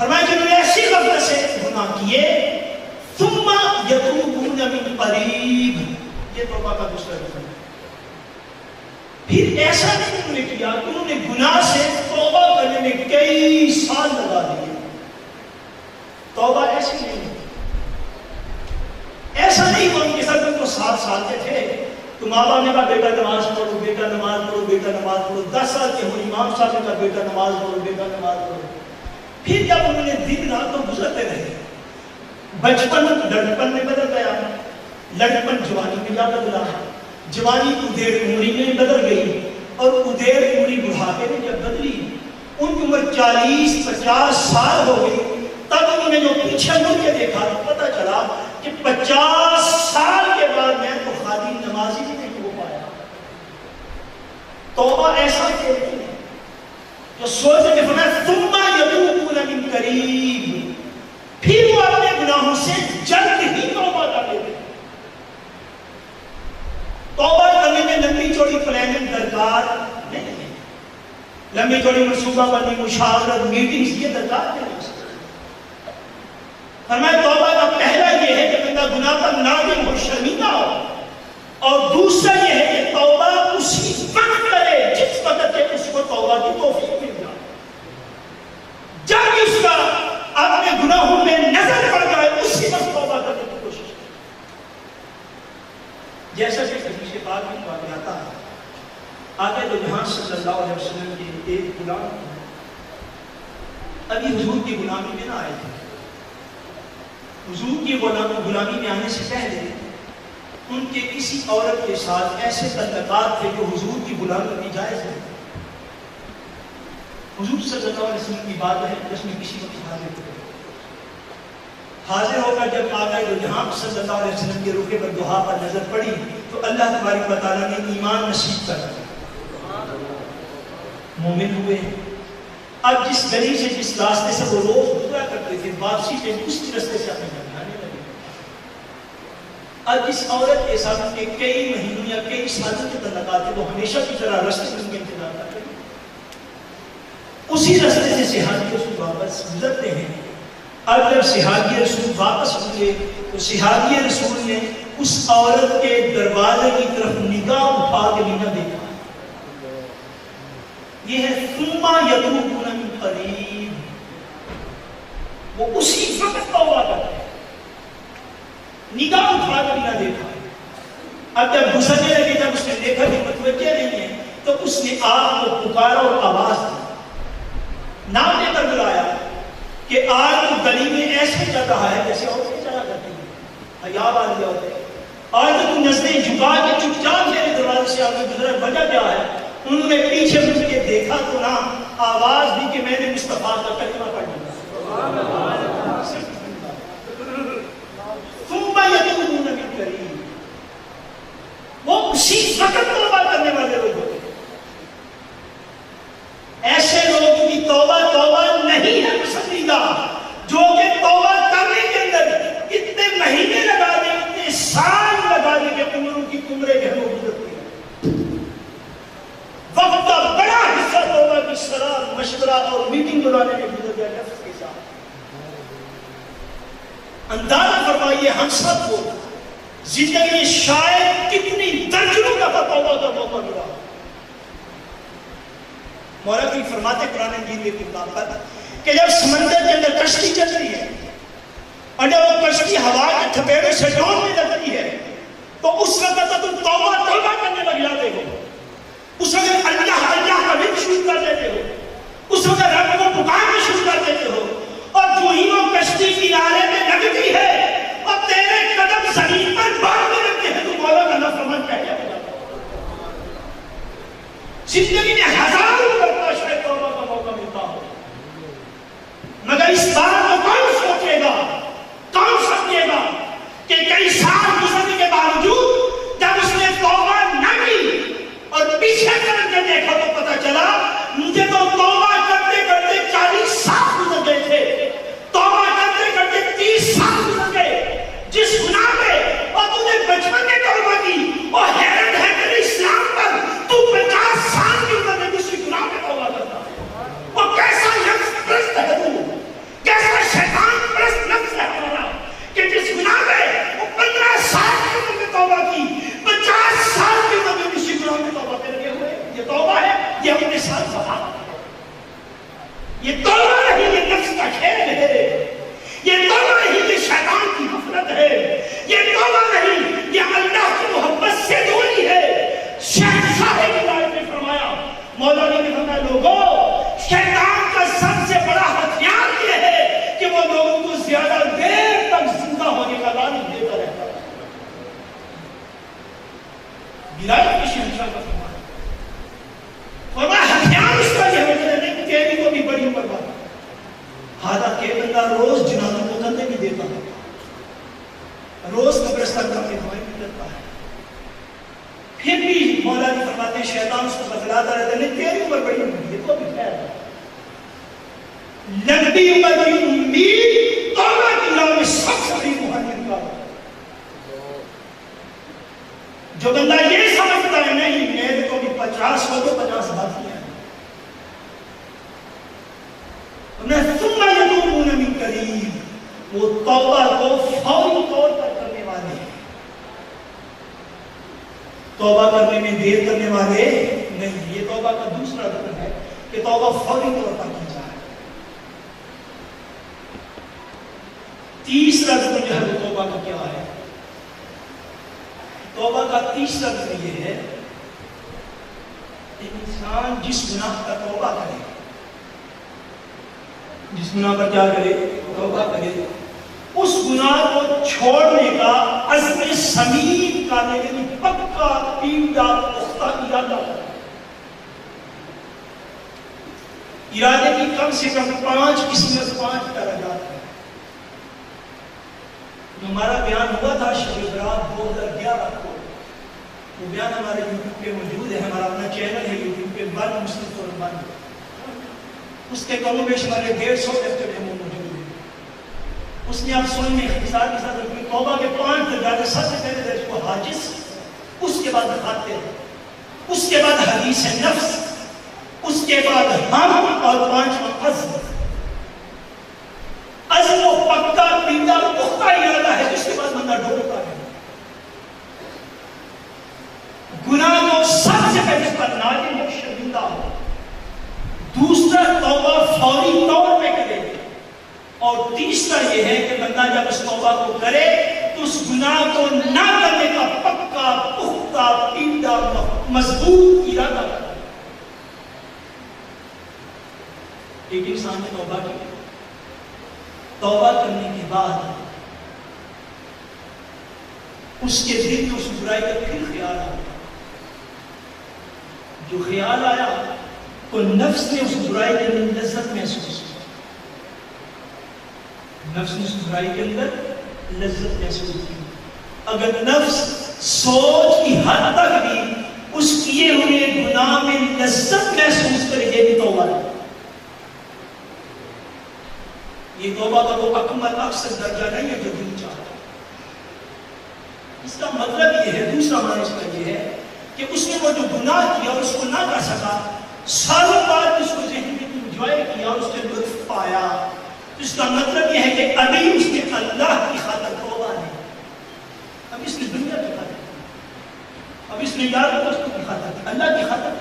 فرمایا جنہوں نے ایسی غفلت سے گناہ کیے ثم یتوبون من قریب، یہ توبہ کا دوسرا رکن ہے. پھر ایسا نہیں انہوں نے کیا کہ انہوں نے گناہ سے توبہ کرنے میں کئی سال لگا دیے. توبہ ایسی نہیں، ایسا نہیں ہوا ان کے ساتھ ان کو 7 سال کے تھے تو ماں باپ نے کہا بیٹا نماز پڑھو، بیٹا نماز پڑھو، بیٹا نماز پڑھو. 10 سال کے ہوئے امام صاحب نے کہا بیٹا نماز پڑھو، بیٹا نماز پڑھو. پھر جب انہوں نے دن رات تو گزرتے رہے، بچپن لڑکپن میں بدل گیا، لڑکپن جوانی میں جا بدلا، جوانی ادھیڑ عمری میں بدل گئی، اور ادھیڑ عمری بڑھاپے میں جب بدلی، ان کی عمر 40-50 سال ہو گئی. تب انہوں نے جو پیچھے مڑ کے دیکھا تو پتہ چلا کہ 50 سال کے بعد میں تو خالی نمازی بھی نہیں ہو پایا. توبہ ایسا کہتی ہے جو سوچ کے فرمایا ثم یتوبون من قریب، پھر وہ اپنے گناہوں سے جلد ہی توبہ کر لیتے. توبہ کرنے میں لمبی چوڑی پلاننگ درکار نہیں ہے، لمبی چوڑی منصوبہ بندی، مشاورت، میٹنگز یہ درکار نہیں ہے. فرمایا توبہ کا پہلا یہ ہے کہ بندہ گناہ پر نادم ہو، شرمندہ ہو، اور دوسرا یہ ہے کہ توبہ اسی وقت کرے جس وقت کہ اس کو توبہ کی توفیق مل جائے. جب اس کا اپنے گناہوں میں نظر پڑ جائے اسی وقت توبہ کرنے کی کوشش کرے. جیسا کہ حدیث پاک میں واقع آتا ہے، آقا دو جہاں صلی اللہ علیہ وسلم کے ایک غلام ابھی حضور کی غلامی میں نہ آئے تھے. حضور کی غلامی میں آنے سے پہلے ان کے کسی عورت کے ساتھ ایسے تعلقات تھے جو حضور کی غلامی میں جائز ہے. حضور صلی اللہ علیہ وسلم کی بات ہے جس میں کسی وقت حاضر ہو کر جب آقا دو جہاں صلی اللہ علیہ وسلم کے رخ پر دعا پر نظر پڑی تو اللہ تبارک و تعالیٰ نے ایمان نصیب کر دیا، مومن ہوئے. اب جس گلی سے جس راستے سے وہ روز گزرا کرتے تھے واپسی پہ اسی راستے سے اپنے گھر آنے لگے. اب جس عورت کے ساتھ ان کے کئی مہینوں یا کئی سالوں کے تعلقات تھے وہ ہمیشہ کی طرح راستے میں ان کے انتظار کرتے ہیں. اسی راستے سے صحابی رسول واپس گزرتے ہیں. اب جب صحابی رسول واپس ہوئے تو صحابی رسول نے اس عورت کے دروازے کی طرف نگاہ اٹھا کے بھی نہ دیکھا. یہ ہے ثم یتوبون من قریب، وہ اسی وقت توبہ کرتے ہیں، نگاہ اٹھا کے بھی نہ دیکھا. اب جب گزرنے لگے، جب اس نے دیکھا کہ متوجہ نہیں ہے تو اس نے آپ کو پکارا اور آواز دی، نام لے کر بلایا کہ آج تو گلی میں ایسے چل رہا ہے جیسے عورتیں چلا کرتی ہیں، حیا والی عورتیں. آج تو تم نظریں جھکا کے چپ چاپ میرے دروازے سے آگے گزرا، وجہ کیا ہے؟ انہوں نے پیچھے مجھ کے دیکھا تو نہ آواز دی کہ میں نے مصطفیٰ کا کلمہ پڑھ لیا. ثم یتوبون من قریب، وہ اسی وقت توبہ کرنے والے لوگ ہوتے ہیں. ایسے لوگوں کی توبہ نہیں ہے پسندیدہ جو کہ توبہ کرنے کے اندر اتنے مہینے لگا دیں، اتنے سال لگا دیں کہ عمروں کی عمریں گھروں گزرتی ہیں. وقت کا بڑا حصہ توبہ کی صلاح، مشورہ اور میٹنگ بلانے میں گزر گیا نفس کے ساتھ. اندازہ فرمائیے ہم سب کو زندگی میں شاید کتنی درجنوں دفعہ توبہ کا موقع ملا. مولا کوئی فرماتے قرآن انجیل میں کتاب پر کہ جب سمندر کے اندر کشتی چلتی ہے اور جب وہ کشتی ہوا کے تھپیڑے سے ڈوبنے لگتی ہے تو اس وقت تم توبہ کرنے لگ جاتے ہو. اس وقت اللہ اللہ کا ذکر شروع کر دیتے ہو، اس وقت رب کو پکارنا شروع کر دیتے ہو، اور جو ہی وہ کشتی کنارے میں لگتی ہے اور تیرے قدم زمین پر باندھنے لگتے ہیں تو مولا کا نافرمان کہہ جاتا ہے. زندگی میں ہزاروں مرتبہ شاید توبہ کا موقع ملتا ہو، مگر اس بات کو کون سوچے گا، کون سمجھے گا کہ کئی سال گزرنے کے باوجود جب اس نے توبہ نہ کی اور پیچھے کر کے دیکھا تو پتا چلا مجھے تو توبہ کرتے کرتے 40 سال گزر گئے تھے، حالانکہ بندہ روز جنازوں کو کندھے بھی دیتا ہے، روز قبرستان کا دعائیں بھی کرتا ہے، پھر بھی مولا جی فرماتے ہیں شیطان اس کو بتلاتا رہتا ہے نہیں تیری عمر بڑی امید ہے تو بھی خیر ہے، لمبی عمر بڑی امید توبہ کی راہ میں سب سے بڑی مہاجر کا، جو بندہ یہ سمجھتا ہے نہیں میرے کو بھی 50 ہو تو 50 باقی ہے، ثم یتوبون من قریب، وہ توبہ کو فوری طور پر کرنے والے ہیں، توبہ کرنے میں دیر کرنے والے نہیں۔ یہ توبہ کا دوسرا رکن ہے کہ توبہ فوری طور پر کی جائے۔ تیسرا رکن جو ہے توبہ کا کیا ہے؟ توبہ کا تیسرا رکن یہ ہے کہ انسان جس گناہ کا توبہ کرے، جس گناہ پر کیا کرے؟ توبہ کرے، اس گناہ کو چھوڑنے کا عزم صمیم کا یعنی پکا پیڑا پختہ ارادہ، ارادے کی کم سے کم 5 قسمیں، 5 درجات ہیں۔ جو ہمارا بیان ہوا تھا شب برات 2011 کو، وہ بیان ہمارے یوٹیوب پہ موجود ہے، ہمارا اپنا چینل ہے یوٹیوب پہ ون مسلم قربان، اس کے کم و بیش ہمارے 150 لیکچر ہیں وہ موجود ہیں۔ اس نے آپ سن میں اختصار کے ساتھ اپنی توبہ کے 5 درجات، سب سے پہلے درجے کو حاجز، اس کے بعد خاطر، اس کے بعد حدیث نفس، اس کے بعد ہم، اور 5واں عزم۔ عزم و پکا پیڑا پختہ ارادہ ہے جس کے بعد بندہ ڈولتا ہے۔ گناہ کو سب سے پہلے اس پر نادم و شرمندہ ہو، دوسرا توبہ فوری طور پہ کرے، اور تیسرا یہ ہے کہ بندہ جب اس توبہ کو کرے تو اس گناہ کو نہ کرنے کا پکا پختہ پیڑا مضبوط ارادہ کرے۔ ایک انسان نے توبہ کی، توبہ کرنے کے بعد اس کے دل میں اس برائی کا پھر خیال آیا، جو خیال آیا تو نفس نے اس برائی کے اندر لذت محسوس کی، نفس نے اس برائی کے اندر لذت محسوس کی۔ اگر نفس سوچ کی حد تک بھی اس کیے ہوئے گناہ میں لذت محسوس کرے، یہ بھی توبہ ہے۔ یہ توبہ کا وہ اکمل اکثر درجہ نہیں ہے جو دل چاہتا ہے۔ اس کا مطلب یہ ہے، دوسرا معنی اس کا یہ ہے کہ اس نے وہ جو گناہ کیا اور اس کو نہ کر سکا، سالوں بعد اس کو ذہن میں انجوائے کیا اور اس نے لطف پایا، اس کا مطلب یہ ہے کہ ابھی اس نے اللہ کی خاطر توبہ ہے، اب اس نے دنیا کی خاطر، اب اس نے یار دوستوں کی خاطر، اللہ کی خاطر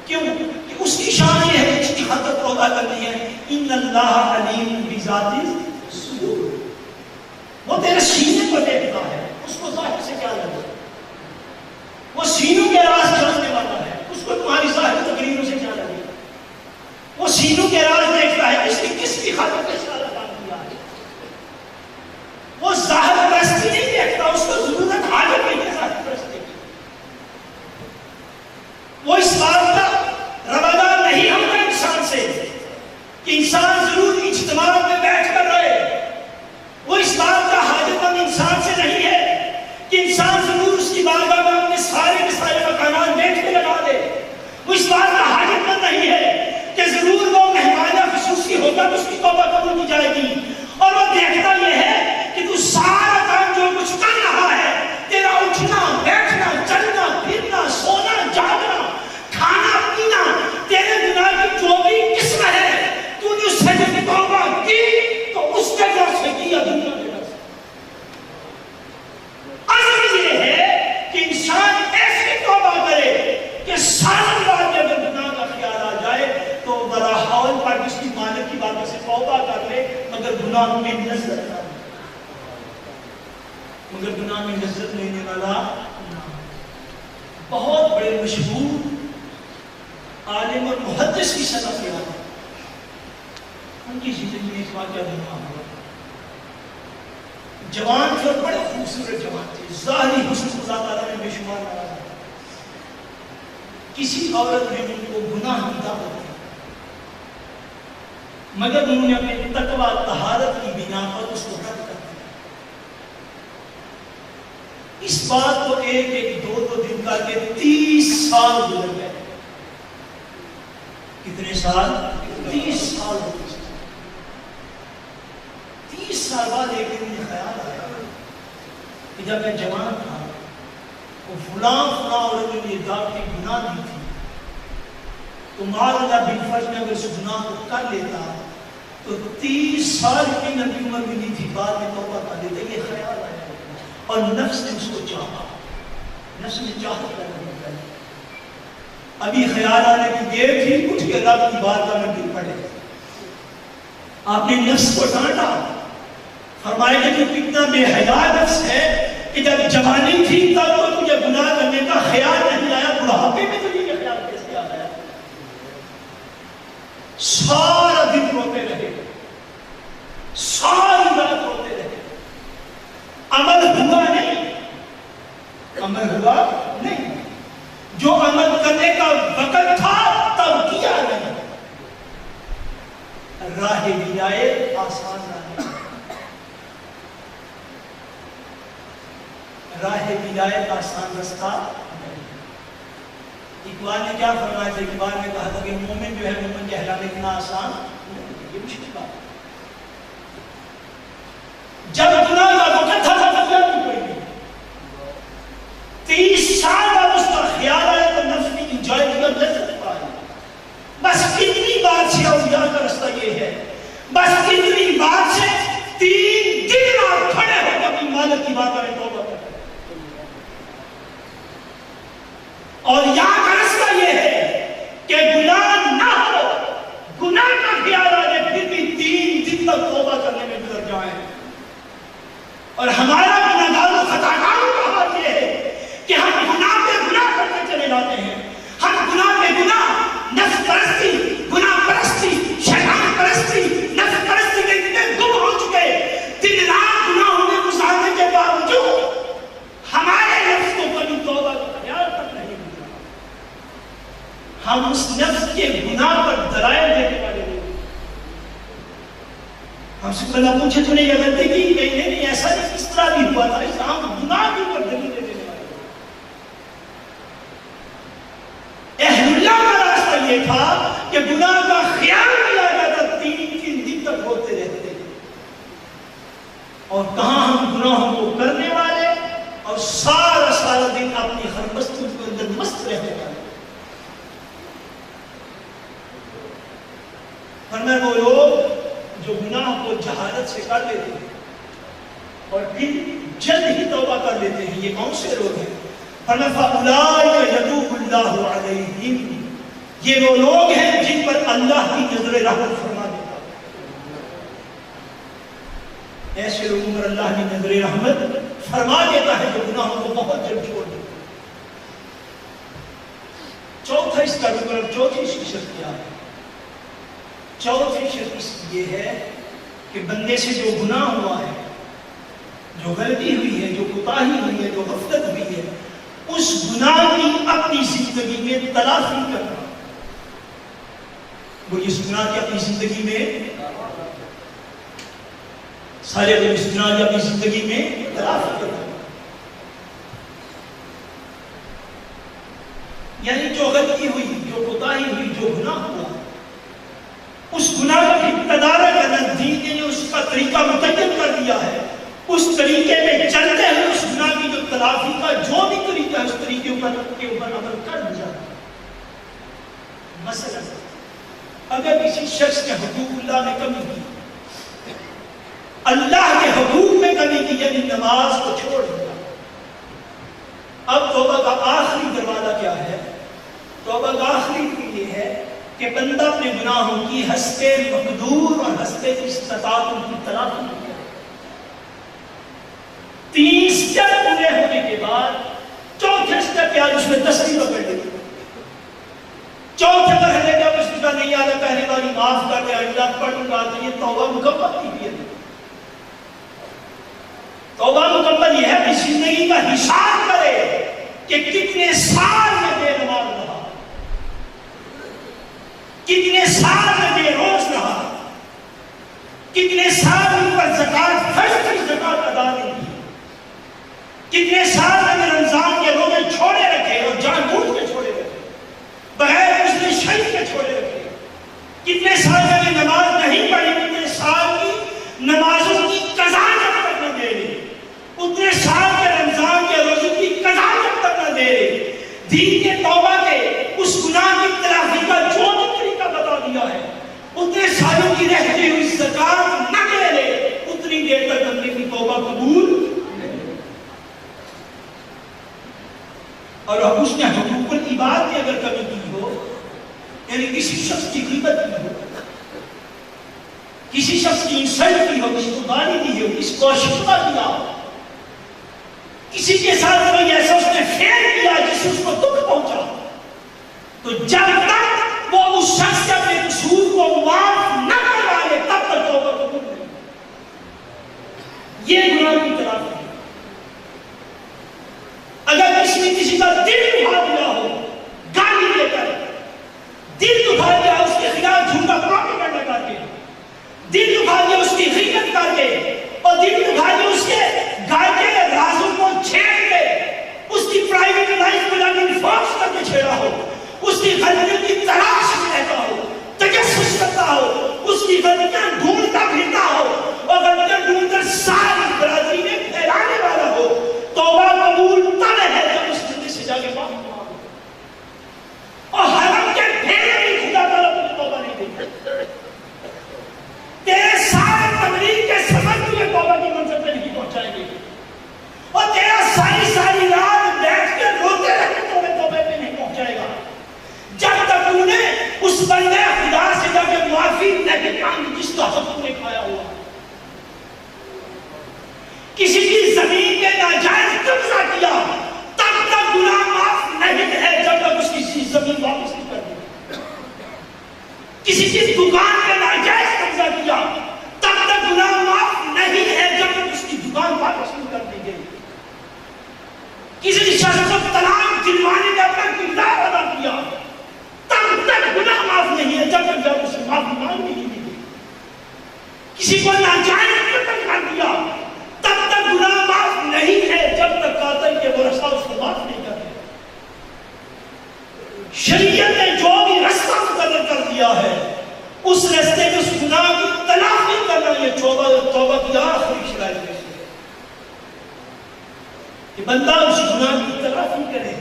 کیوں؟ کہ اس کی شان یہ ہے اس کی خاطر توبہ کرنی ہے۔ ان اللہ علیم بذات الصدور، وہ تیرے سینے کو دیکھتا ہے، اس کو ظاہر سے کیا لگتا ہے، وہ سینوں کے راز جاننے والا ہے، اس کو تمہاری ظاہر تقریروں سے کیا لگے گا، وہ سینوں کے راز دیکھتا ہے، اس نے کس کی خاطر کس کا کام کیا ہے، وہ ظاہر پرستی نہیں دیکھتا، اس کو ضرورت حاجت نہیں ہے ظاہر پرستی کی، وہ اس بات کا روادار نہیں ہوتا انسان سے کہ انسان ضرور اجتماع میں بیٹھ کر رہے، وہ اس بات کا حاجت مند انسان سے نہیں ہے کہ انسان ضرور اس کی بارگاہ میں اپنے سارے کے سارے مکانات بیٹھ کے لگا دے، وہ اس بات کا حاجت مند نہیں ہے کہ ضرور وہ مہمان خصوصی ہوگا تو اس کی توبہ قبول کی جائے گی، اور وہ دیکھتا یہ ہے کہ تو سارا کام جو کچھ کر رہا ہے، تیرا اٹھنا بیٹھنا چلنا پھرنا سونا جاگنا کھانا پینا، تیرے گناہ کی جو بھی قسم ہے تو نے اس سے جب توبہ کی تو اس کے ڈر سے کیا، دنیا کے ڈر سے۔ عزم یہ ہے کہ انسان ایسی توبہ کرے کہ سال بعد جب گناہ کا خیال آ جائے تو بڑا حول پر اس کی مالک کی باتوں سے توبہ کر لے، مگر گناہ میں لذت نہ، مگر گناہ میں لذت لینے والا نہ۔ بہت بڑے مشہور عالم اور محدث کی سطح پہ آتا، ان کی زندگی میں ایک واقعہ دنیا ہوا، جوان تھے اور بڑے خوبصورت جوان تھے، ظاہری حسن کو اللہ تعالیٰ نے بے شمار نوازا، کسی عورت نے ان کو گناہ کی دعوت دی، مگر انہوں نے اپنے تقوی طہارت کی بنا پر اس کو رد کر دیا. اس بات کو ایک دو دن کر کے 30 سال گزر گئے. کتنے سال؟ 30 سال ہو گئے. 30 سال بعد ایک دن مجھے خیال آیا کہ جب میں جوان تھا وہ فلاں عورت نے مجھے دعوت گناہ دی تھی، تو معاذ بالفرض میں اگر اس گناہ کو کر لیتا تو 30 سال کی نبی عمر ملی تھی، بعد میں توبہ کر لیتا. یہ خیال آیا اور نفس نے اس کو چاہا، نفس نے چاہت پیدا کر. ابھی خیال آنے کی دیر تھی، اٹھ کے رب کی بارگاہ میں گر پڑے. آپ نے نفس کو ڈانٹا، فرمایا کہ تو کتنا بے حیا نفس ہے کہ جب جوانی تھی تب تو تجھے گناہ کرنے کا خیال نہیں آیا، بڑھاپے میں تجھے یہ خیال کیسے آ گیا؟ سارا دن روتے رہے، ساری رات روتے رہے. عمل ہوا نہیں، عمل ہوا نہیں. جو عمل کرنے کا وقت تھا تب کیا نہیں. راہ ہدایت آسان نہیں، راہ ہدایت آسان رستہ نہیں. اقبال نے کیا فرمایا تھا؟ اقبال نے کہا تھا کہ مومن جو ہے مومن کہلانا اتنا آسان نہیں، یہ مشکل بات. جب گناہ کا وقت تھا تب کیا نہیں پڑی. 30 سال بعد اس کا خیال آیا تو نفس کی انجوائے کیا، لذت پائی. بس کتنی بار سے اولیاء کا رستہ یہ ہے، بس کتنی بار سے 3 دن آپ کھڑے ہو کے اپنی مالک کی بات کریں، توبہ کریں. اور یہاں کا رستہ یہ ہے کہ گناہ نہ ہو، گناہ کا خیال آئے پھر بھی 3 دن تک توبہ کرنے میں گزر جائیں. اور ہمارا گناہگار و خطاکاروں کا حال یہ ہے کہ ہم گناہ پہ گناہ کرتے چلے جاتے ہیں. ہم گناہ پہ گناہ، نفس پرستی، گناہ پرستی، شیطان پرستی، نفس پرستی کے اتنے گم ہو چکے. دن رات گناہوں میں گزارنے کے باوجود ہمارے نفس کو کبھی توبہ کا خیال تک نہیں ملا. ہم اس نفس کے گناہ پر دلائل دینے والے لوگ. ہم سے پہلا پوچھے تو نہیں غلطی کی کہ نہیں ایسا نہیں، اس طرح بھی ہوا تھا. ہم گناہ کے اوپر دلیل دینے والے. اہل اللہ کا راستہ یہ تھا کہ گناہ کا خیال نہیں آیا تھا، 3 دن تک ہوتے رہتے. اور کہاں ہم گناہوں کو کرنے والے اور سارا دن اپنی خرمستی کے اندر مست رہنے والے. فرمایا وہ لوگ جو گناہ کو جہالت سے کر لیتے ہیں اور پھر جلد ہی توبہ کر لیتے ہیں، یہ کون سے لوگ ہیں؟ فرمایا فَأُولَٰئِكَ يَتُوبُ اللَّهُ عَلَيْهِمْ، یہ وہ لوگ ہیں جن پر اللہ کی نظر رحمت فرما دیتا ہے. ایسے لوگوں پر اللہ کی نظر رحمت فرما دیتا ہے جو گناہوں کو بہت جلد چھوڑ دیتا ہے. چوتھا اس کا مطلب، چوتھی شرط کیا ہے؟ چوتھی شرط یہ ہے کہ بندے سے جو گناہ ہوا ہے، جو غلطی ہوئی ہے، جو کوتاہی ہوئی ہے، جو غفلت ہوئی ہے، اس گناہ کی اپنی زندگی میں تلافی کرنا. وہ اس گناہ کی اپنی زندگی میں سارے اس گناہ کی اپنی زندگی میں تلافی کرنا. یعنی جو غلطی ہوئی، جو کوتاہی ہوئی، جو گناہ ہوا، اس گناہ کا ابتدارہ کرنا. دین نے اس کا طریقہ متعین کر دیا ہے. اس طریقے میں چلتے ہیں اس گناہ کی جو تلافی کا جو بھی طریقہ ہے اس طریقے کے اوپر عمل کر دیا. مثلا اگر کسی شخص کے حقوق اللہ میں کمی کی، اللہ کے حقوق میں کمی کی، یعنی نماز کو چھوڑ دیا. اب توبہ کا آخری دروازہ کیا ہے؟ توبہ کا آخری یہ ہے کہ بندہ اپنے گناہوں کی حسب مقدور اور حسب استطاعت کی تلافی کرے. 3 سٹیپ پورے ہونے کے بعد چوتھے سٹیپ کے آج اس میں تصویر پکڑ لی. چوتھے مرحلے جب اس کا نہیں آتا پہلے والی معاف کر دے، اللہ پڑھ گا تو یہ توبہ مکمل نہیں ہے. توبہ مکمل یہ ہے کہ زندگی کا حساب کرے کہ کتنے سال میں بے نماز رہا، کتنے سال میں بے روز رہا، کتنے سال ان پر زکات فرض کی زکات ادا نہیں کی، کتنے سال میں رمضان کے روزے چھوڑے رکھے اور جان بوجھ کے چھوڑے رکھے، بغیر اس نے شریف کے چھوڑے رکھے، کتنے سال میں نماز نہیں پڑھی، کتنے سال کی نمازوں کی قضا جب تک نہ دے رہی، اتنے سال کے رمضان کے روزوں کی قضا جب تک نہ دے رہی، دین کے توبہ کے اس گناہ کی تلافی کا جو طریقہ بتا دیا ہے، اتنے سالوں کی رہتی ہوئی زکات نہ دے رہے، اتنی دیر تک بندے کی توبہ قبول نہیں۔ اور اب اس نے حقوق العباد میں اگر کمی کی ہو، یعنی کسی شخص کی غیبت کی ہو، کسی شخص کی انسلٹ کی ہو، کسی کو گالی دی ہو، کسی کو شکوہ کیا ہو، کسی کے ساتھ کوئی ایسا اس نے فعل کیا جس سے اس کو دکھ پہنچا، تو جب تک وہ اس شخص کے اپنے قصور کو معاف نہ کروا لے تب تک توبہ قبول نہیں۔ یہ گناہ کی طرف ہے۔ اگر کسی نے کسی کا دل دکھا دیا ہو گالی دے کر، دل دکھا دیا اس کے خلاف جھوٹا پروپیگنڈا کر کے، دل دکھا دیا اس کی غیبت کر کے، اور دل دکھا دیا اس کے گھر کے رازوں کو چھیڑ کے، اس کی پرائیویٹ لائف کو انفارس کر کے چھیڑا ہو، اس کی غلطیوں کی تلاش میں رہتا ہو، تجسس کرتا ہو، اس کی غلطیاں ڈھونڈتا پھرتا ہو، اور غلطیاں ڈھونڈ کر ساری برادری میں پھیلانے والا ہو، توبہ قبول تب ہے جب اس زندگی سے جا کے معافی مانگو۔ اور حرم کے پھیرے بھی خدا تعالیٰ تمہیں توبہ نہیں دے گا۔ تیرے سارے تبلیغ کے سفر تجھے توبہ کی منزل پہ نہیں پہنچائیں گے، اور تیرا ساری رات بیٹھ کے روتے رہنے توبہ پہ نہیں پہنچائے گا، جب تک انہیں اس بندے خدا سے جا کے معافی نہیں مانگی جس کا حق نے کھایا ہوا۔ کسی کی زمین پہ ناجائز قبضہ کیا تب تک گناہ معاف نہیں ہے جب تک اس کی زمین واپس نہیں کر دی۔ کسی کی دکان پہ ناجائز قبضہ کیا تب تک گناہ معاف نہیں ہے جب تک اس کی دکان واپس نہیں کر دی گئی۔ کسی شخص کو طلاق دلوانے کا اپنا کردار ادا کیا تب تک گناہ معاف نہیں ہے جب تک جب اسے معافی مانگ نہیں دی گئی۔ کسی کو ناجائز قتل کر دیا تب تک گناہ معاف نہیں ہے جب تک قاتل کے ورثہ اس کو معاف نہیں کرتے۔ شریعت نے جو بھی رستہ مقرر کر دیا ہے اس رستے میں اس گناہ کی تلافی کرنا یہ توبہ کی آخری شرائط میں سے ہے کہ بندہ اس گناہ کی تلافی کرے،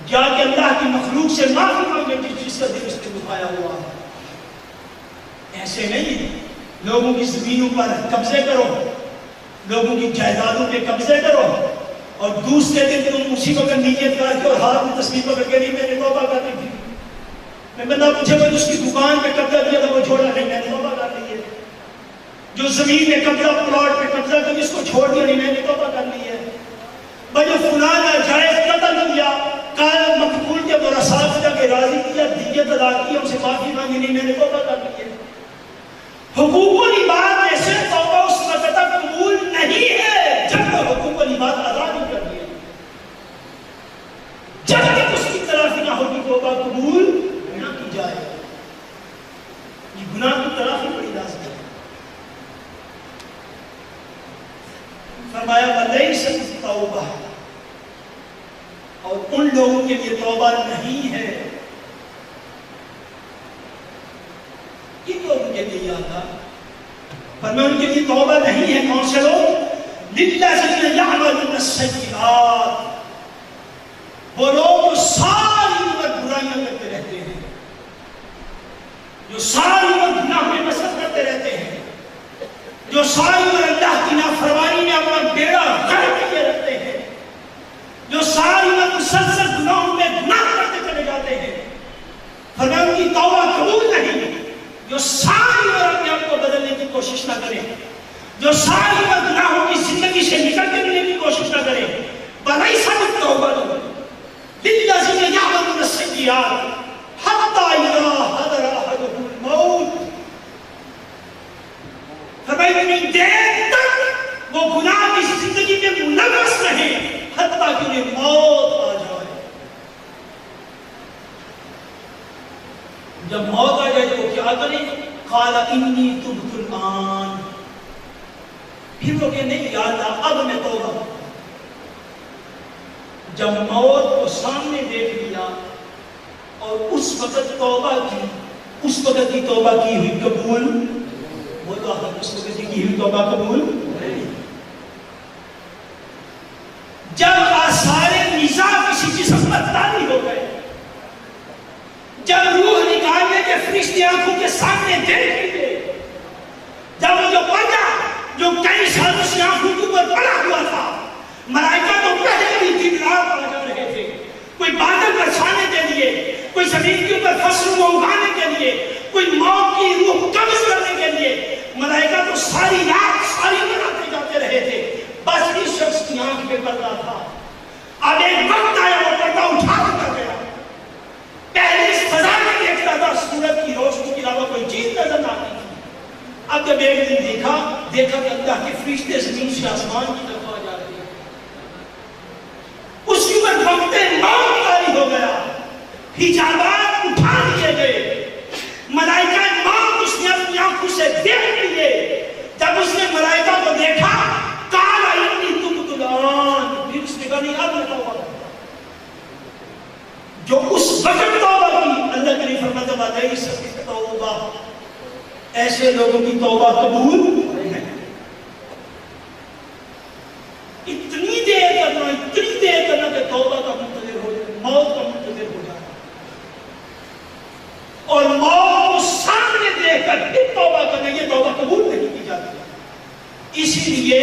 جا کے اللہ کی مخلوق سے معافی مانگے جس کا دل اس نے دکھایا ہوا ہے۔ ایسے نہیں لوگوں کی زمینوں پر قبضے کرو، لوگوں کی جائیدادوں پہ قبضے کرو، اور دوسرے دن تم اسی وقت نیت کر کے اور ہاتھ میں تسبیح پکڑ کے نہیں میں نے توبہ کر لی تھی، میں بندہ پوچھے میں اس کی دکان پہ قبضہ کیا تھا وہ چھوڑا نہیں میں نے توبہ کر لی ہے، جو زمین پہ قبضہ پلاٹ پہ قبضہ کر اس کو چھوڑ دیا نہیں میں نے توبہ کر لی ہے، بھائی فلاں ناجائز قتل کیا کال مقبول کے ورثاء سے جا کے راضی کیا دیت ادا کی ان سے معافی مانگی نہیں میں نے توبہ کر لی ہے۔ حقوق العباد میں سے توبہ اس وقت تک قبول نہیں ہے جب تک حقوق العباد ادا نہیں کر دیا، جب تک اس کی تلافی نہ ہوگی توبہ قبول نہ کی جائے۔ یہ گناہ کی تلافی بڑی لازم ہے۔ فرمایا وَلَيْسَ التَّوْبَةُ، اور ان لوگوں کے لیے توبہ نہیں ہے۔ کن لوگوں کے لیے یاد تھا؟ فرمایا ان کے لیے توبہ نہیں ہے۔ کون سے لوگ؟ لِلَّذِينَ يَعْمَلُونَ السَّيِّئَاتِ، وہ لوگ جو ساری عمر برائیاں کرتے رہتے ہیں، جو ساری عمر گناہ میں مسل کرتے رہتے ہیں، جو ساری عمر اللہ کی نافرمانی میں اپنا بیڑا غرق کیے رکھتے ہیں، جو ساری عمر مسلسل گناہوں میں گناہ کرتے چلے جاتے ہیں، فرمایا ان کی توبہ قبول نہیں۔ جو ساری عمر اپنے آپ کو بدلنے کی کوشش نہ کرے، جو ساری عمر گناہوں کی زندگی سے نکل کے ملنے کی کوشش نہ کرے، بَلَيْسَ التَّوْبَةُ لِلَّذِينَ يَعْمَلُونَ السَّيِّئَاتِ حَتَّى إِذَا حَضَرَ أَحَدَهُمُ الْمَوْتُ، فرمایا اتنی دیر تک وہ گناہ کی زندگی میں ملوث رہے حتیٰ کہ انہیں موت آ جائے۔ جب موت آ جائے تو کیا کریں؟ قال انی تبت الآن، پھر وہ کہ نہیں یا اللہ اب میں توبہ. جب موت کو سامنے دیکھ لیا اور اس وقت توبہ کی، اس وقت کی توبہ کی ہوئی قبول، وہ تو اس وقت کی ہوئی توبہ قبول. جب آثار نزاع کسی جسم پر طاری ہو گئے، جب روح نکالنے کے فرشتے آنکھوں کے سامنے دیکھ لیے، جب وہ جو پردہ جو کئی سالوں سے آنکھوں کے اوپر پڑا ہوا تھا، ملائکہ تو پہلے بھی دبلا پڑ جا رہے تھے، کوئی بادل برسانے کے لیے، کوئی زمین کے اوپر فصلوں کو اگانے کے لیے، کوئی موت کی روح قبض کرنے کے لیے، ملائکہ تو ساری رات ساری بناتے جاتے رہے تھے. بس اس شخص کی آنکھ پہ پردہ تھا. اب ایک وقت آیا وہ پردہ اٹھا کر گیا. پہلے اس فضا میں دیکھتا تھا، سورج کی روشنی کے علاوہ کوئی چیز نظر نہ آتی تھی. اب جب ایک دن دیکھا کہ اللہ کے فرشتے زمین سے آسمان کی طرف آ جا رہے ہیں، اس کے اوپر وقت موت طاری ہو گیا. حجابات اٹھا لیے گئے، ملائکہ موت اس نے اپنی آنکھوں سے دیکھ لیے. جب اس نے ملائکہ کو دیکھا، قال انی تبت الآن، پھر اس نے کہا نہیں اب میں توبہ کرتا. جو اس وقت توبہ کی، اللہ کریم فرماتا ہے اس وقت توبہ، ایسے لوگوں کی توبہ قبول نہیں. اتنی دیر کرنا کہ توبہ کا منتظر ہو جائے، موت کا منتظر ہو جائے، اور موت کو سامنے دیکھ کر پھر توبہ کرنا، یہ توبہ قبول نہیں کی جاتی. اسی لیے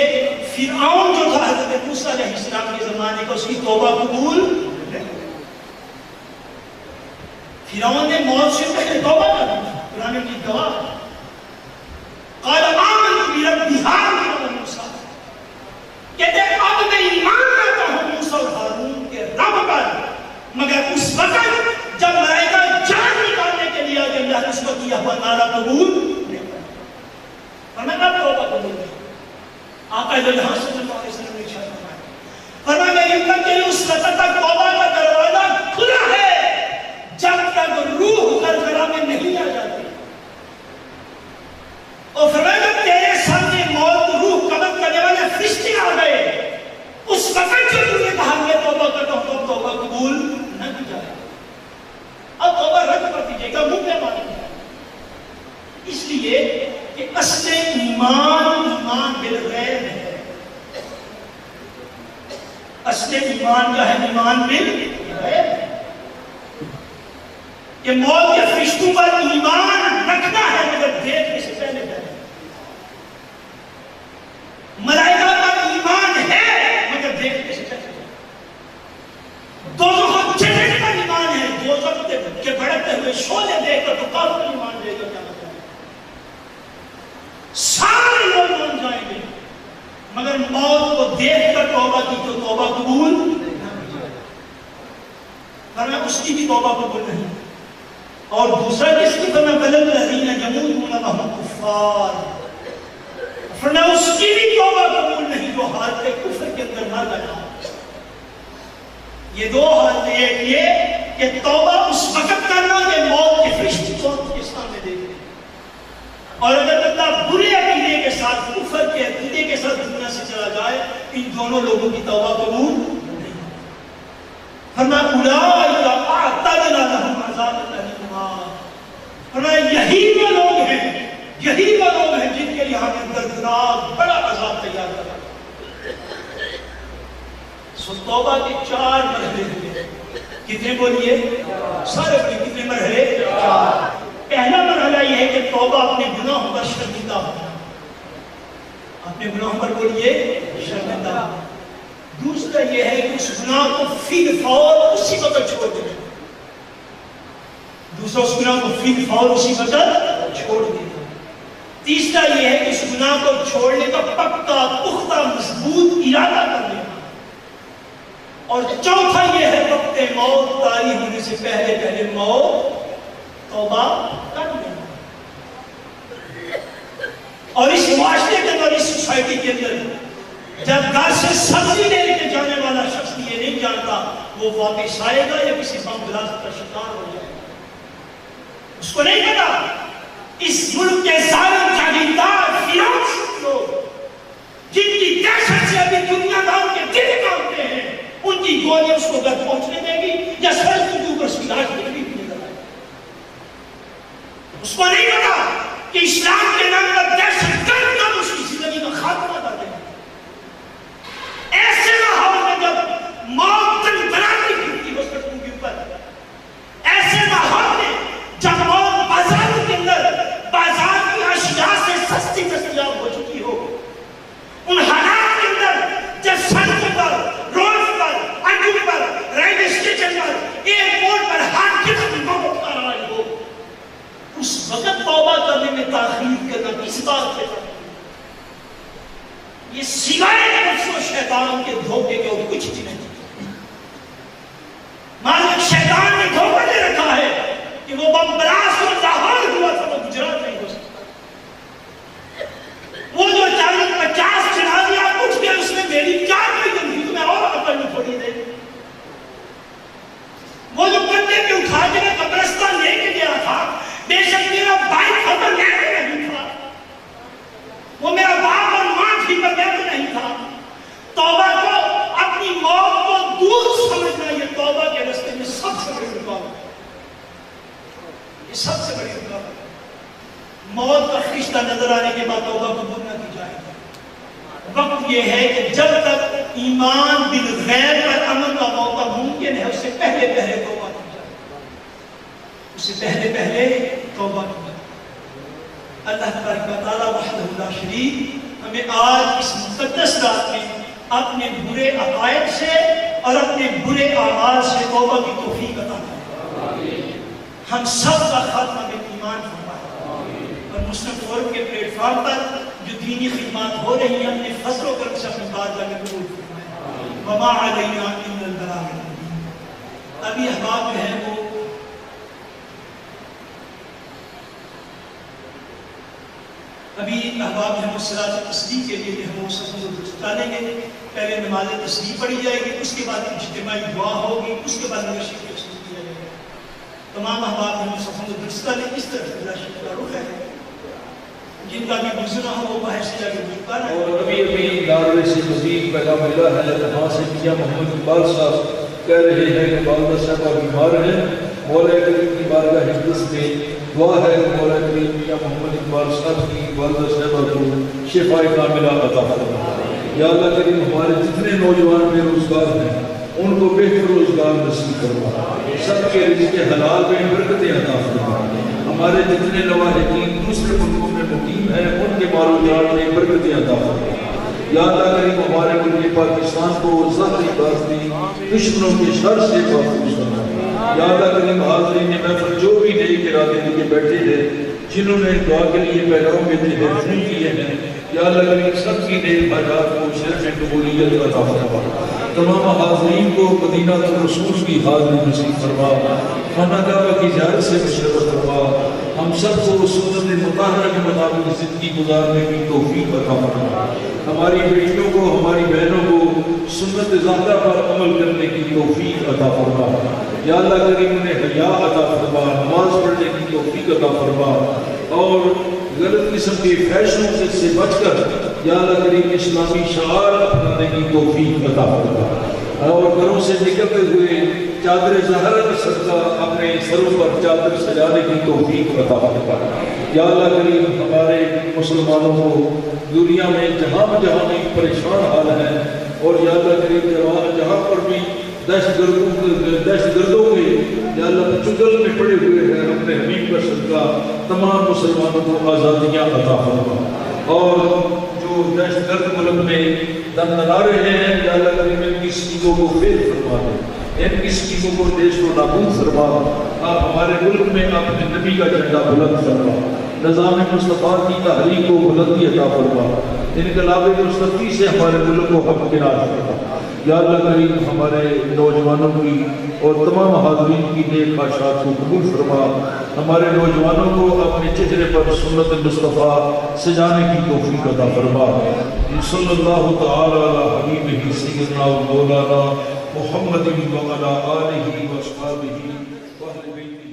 فرعون جو تھا حضرت موسیٰ علیہ السلام کے زمانے کا، اس کی توبہ قبول نہیں. فرعون نے موت سے پہلے توبہ کر دی. قرآن کی گواہ قال آمنت برب هارون وموسیٰ، کہتے ہیں اب میں ایمان لاتا ہوں موسیٰ اور ہارون کے رب پر، مگر اس وقت جب ملائکہ جان نکالنے کے لیے آگے اللہ نے اس وقت کیا ہوا نعرہ قبول نہیں کرا، فرمایا اب توبہ قبول نہیں. آقا جہاں صلی اللہ علیہ وسلم نے ارشاد فرمایا، فرمایا میں امت کے لیے اس وقت تک توبہ کا دروازہ کھلا ہے جب تک روح غرغرہ میں نہیں آ جاتی. اور فرمایا جب تیرے سامنے موت روح قبض کرنے والے فرشتے آ گئے، اس وقت جو تم نے کہا میں توبہ کرتا ہوں، تو توبہ قبول نہ کی جائے. اب توبہ رد کر دیجیے گا، منہ پہ مانے جائے. اس لیے کہ اصل ایمان بالغیب ہے. اصل ایمان کیا ہے؟ ایمان بالغیب ہے کہ موت کے فرشتوں پر ایمان رکھنا ہے مگر دیکھنے سے پہلے ہے. ملائکہ پر ایمان ہے مگر دیکھنے سے پہلے ہے. دوزخ کو چڑھنے کا ایمان ہے، دوزخ کے بڑھتے ہوئے شعلے دیکھ کر تو کافر ایمان لے گا. سارے لوگ مان جائیں گے مگر موت کو دیکھ کر توبہ کی تو توبہ قبول ورنہ اس کی بھی توبہ قبول نہیں. اور دوسرا کس کی فرمایا والذین یموتون وهم کفار، فرمایا اس کی بھی توبہ قبول نہیں جو حالت کفر کے اندر مر گیا. یہ دو حالت، ایک یہ کہ توبہ اس وقت کرنا کہ موت کے فرشتے موت کے سامنے دیکھ لیں، اور اگر اللہ برے عقیدے کے ساتھ کفر کے عقیدے کے ساتھ دنیا سے چلا جائے، ان دونوں لوگوں کی توبہ قبول نہیں. فرمایا اولئک اعتدنا لهم عذابا الیما، فرمایا یہی وہ لوگ ہیں جن کے لیے ہم نے دردناک بڑا عذاب تیار کرا. سو توبہ کے 4 مرحلے ہوئے. کتنے بولیے؟ سارے بولیے کتنے مرحلے؟ 4. پہلا مرحلہ یہ ہے کہ توبہ اپنے گناہوں پر شرمندہ ہونا، اپنے گناہوں پر بولیے شرمندہ. دوسرا یہ ہے کہ اس گناہ کو فی الفور اسی وقت چھوڑ دیں. دوسرا اس گناہ کو فی الفور اسی وقت چھوڑ دیں. تیسرا یہ ہے کہ اس گناہ کو چھوڑنے کا پکا پختہ مضبوط ارادہ کر لینا. اور چوتھا یہ ہے وقت موت طاری ہونے سے پہلے موت توبہ کر لینا. اور اس معاشرے کے اندر، اس سوسائٹی کے اندر جب گھر سے سبزی لے کے جانے والا شخص یہ نہیں جانتا وہ واپس آئے گا یا کسی بم بلاسٹ کا شکار ہو جائے گا، اس کو نہیں پتا. اس ملک کے ظالم جاگیردار فیروز لوگ جن کی دہشت سے ابھی دنیا دار کے دل کانپتے ہیں، ان کی گولی اس کو گھر پہنچنے دے گی یا سڑک کے اوپر اس کی لاش نکلی نظر آئے؟ اس کو نہیں پتا کہ اسلام کے نام پر دہشت گرد نام اس کی زندگی کا خاتمہ کر دیں۔ ایسے ماحول میں جب موت دن بناتی پھرتی ہاسپٹلوں کے اوپر، ایسے ماحول میں جب موت بازاروں کے اندر بازار کی اشیاء سے سستی دستیاب ہو چکی ہو، ان حالات کے اندر جب سڑکوں پر، روڈ پر، اڈوں پر، ریلوے اسٹیشن پر، ایئرپورٹ پر ہر قسم کی موت کا رواج ہو، اس وقت توبہ کرنے میں تاخیر کرنا کس بات سے؟ یہ سوائے نفس و شیطان کے دھوکے کے اور کچھ بھی نہیں۔ مالک شیطان نے دھوکہ دے رکھا ہے کہ وہ بم بلاس اور لاہور ہوا تھا وہ گجرات نہیں ہو سکتا۔ وہ جو 40-50 جنازے آپ اٹھ کے اس میں میری جان بھی گئی تو میں اور عقل میں تھوڑی دے۔ وہ جو کندھے پہ اٹھا کے میں قبرستان لے کے گیا تھا، بے شک میرا بھائی خبر نہیں تھا، وہ میرا باپ اور ماں بھی بغیر نہیں تھا۔ توبہ کو اپنی موت کو دور سمجھنا یہ توبہ کے راستے میں سب سے بڑی رکاوٹ ہے، یہ سب سے بڑی رکاوٹ ہے۔ موت کا فرشتہ نظر آنے کے بعد توبہ قبول نہ کی جائے گی۔ وقت یہ ہے کہ جب تک ایمان بالغیب پر عمل کا موقع ممکن ہے، اس سے پہلے پہلے توبہ کی جائے، اس سے پہلے پہلے توبہ کی جائے۔ اللہ تبارک و تعالیٰ وحدہ لا شریک ہمیں آج اس مقدس رات میں اپنے برے عقائد سے اور اپنے برے اعمال سے توبہ کی توفیق عطا فرمائے۔ ہم سب کا خاتمہ ایمان فرمائے، اور مسلم فورم کے پلیٹ فارم پر جو دینی خدمات ہو رہی ہیں اپنے فضل و کرم سے اپنی بات میں قبول فرمائے۔ وما علینا الا البلاغ المبین۔ ابھی احباب جو ہیں وہ احباب جو صلاۃ تسلیح کے لیے ہم وہ سب ڈالیں گے۔ پہلے نماز تسلیح پڑھی جائے گی، اس کے بعد اجتماعی دعا ہوگی، اس کے بعد نشید کی تسلیح کیا جائے گا۔ تمام احباب ہم سب درستہ لیں، اس طرح نشید کا رخ ہے، جن کا بھی گزرا ہو وہ باہر سے جا کے بھوکا رہے۔ اور ابھی دارے سے مزید پیغام ملا ہے، وہاں سے میاں محمد اقبال صاحب کہہ رہے ہیں کہ والدہ صاحبہ بیمار ہیں، مولا کریم کی بارگاہ حفظ میں دعا ہے کہ مولا کریم میاں محمد اقبال صاحب کی والدہ صاحبہ کو شفاء کاملہ عطا فرمائے۔ یا اللہ کریم ہمارے جتنے نوجوان بے روزگار ہیں ان کو بہتر روزگار نصیب فرما، سب کے رزق حلال میں برکتیں عطا فرما۔ ہمارے جتنے لواحقین دوسرے ملکوں میں مقیم ہیں ان کے مال و جان میں برکتیں عطا فرما۔ یا اللہ کریم ہمارے ملک پاکستان کو ظاہری باطنی دشمنوں کے شر سے محفوظ فرما۔ یا اللہ کریم حاضرین محفل جو بھی نیک ارادے لے کے بیٹھے ہیں، جنہوں نے دعا کے لیے پیغام بھیجے ہیں، فون کیے ہیں، یا اللہ کریم سب کی نیک حاجات کو شرف قبولیت عطا فرما۔ تمام حاضرین کو مدینہ رسول کی حاضری نصیب فرما، خانہ کعبہ کی زیارت سے مشرف فرما، ہم سب کو سنت مطہرہ کے مطابق زندگی گزارنے کی توفیق عطا فرما۔ ہماری بیٹیوں کو، ہماری بہنوں کو سنت زہرہ پر عمل کرنے کی توفیق عطا فرما۔ یا اللہ کریم انہیں حیا عطا فرما، نماز پڑھنے کی توفیق عطا فرما، اور غلط قسم کے فیشنوں سے بچ کر یا اللہ کریم اسلامی شعار اپنانے کی توفیق عطا فرما، اور گھروں سے نکلتے ہوئے چادر زہرہ کا صدقہ اپنے سروں پر چادر سجانے کی توفیق عطا فرما۔ یا اللہ کریم ہمارے مسلمانوں کو دنیا میں جہاں بھی پریشان حال ہیں، اور یا اللہ کریم جہاں پر بھی دہشت گردوں کے یا اللہ چگل میں پڑے ہوئے ہیں، اپنے حبیب کا صدقہ تمام مسلمانوں کو آزادیاں عطا فرما، اور جو دہشت گرد ملک میں دم نلا رہے ہیں یا اللہ کریم ان کی سکیموں کو فیل فرما دیں، ان کی سکیموں کو دیش کو نابود فرما۔ آپ ہمارے ملک میں اپنے نبی کا جھنڈا بلند فرما، نظام مصطفیٰ کی تحریک کو بلندی عطا فرما، انقلاب مصطفی سے ہمارے ملک کو ہمکنار فرما۔ یا اللہ کریم ہمارے نوجوانوں کی اور تمام حاضرین کی نیک خواہشات کو قبول فرما، ہمارے نوجوانوں کو اپنے چہرے پر سنت مصطفیٰ سجانے کی توفیق عطا فرما۔ صلی اللہ تعالی علی حبیبہ سیدنا و مولانا محمد و علی آلہ و اصحابہ و اہل بیتہ۔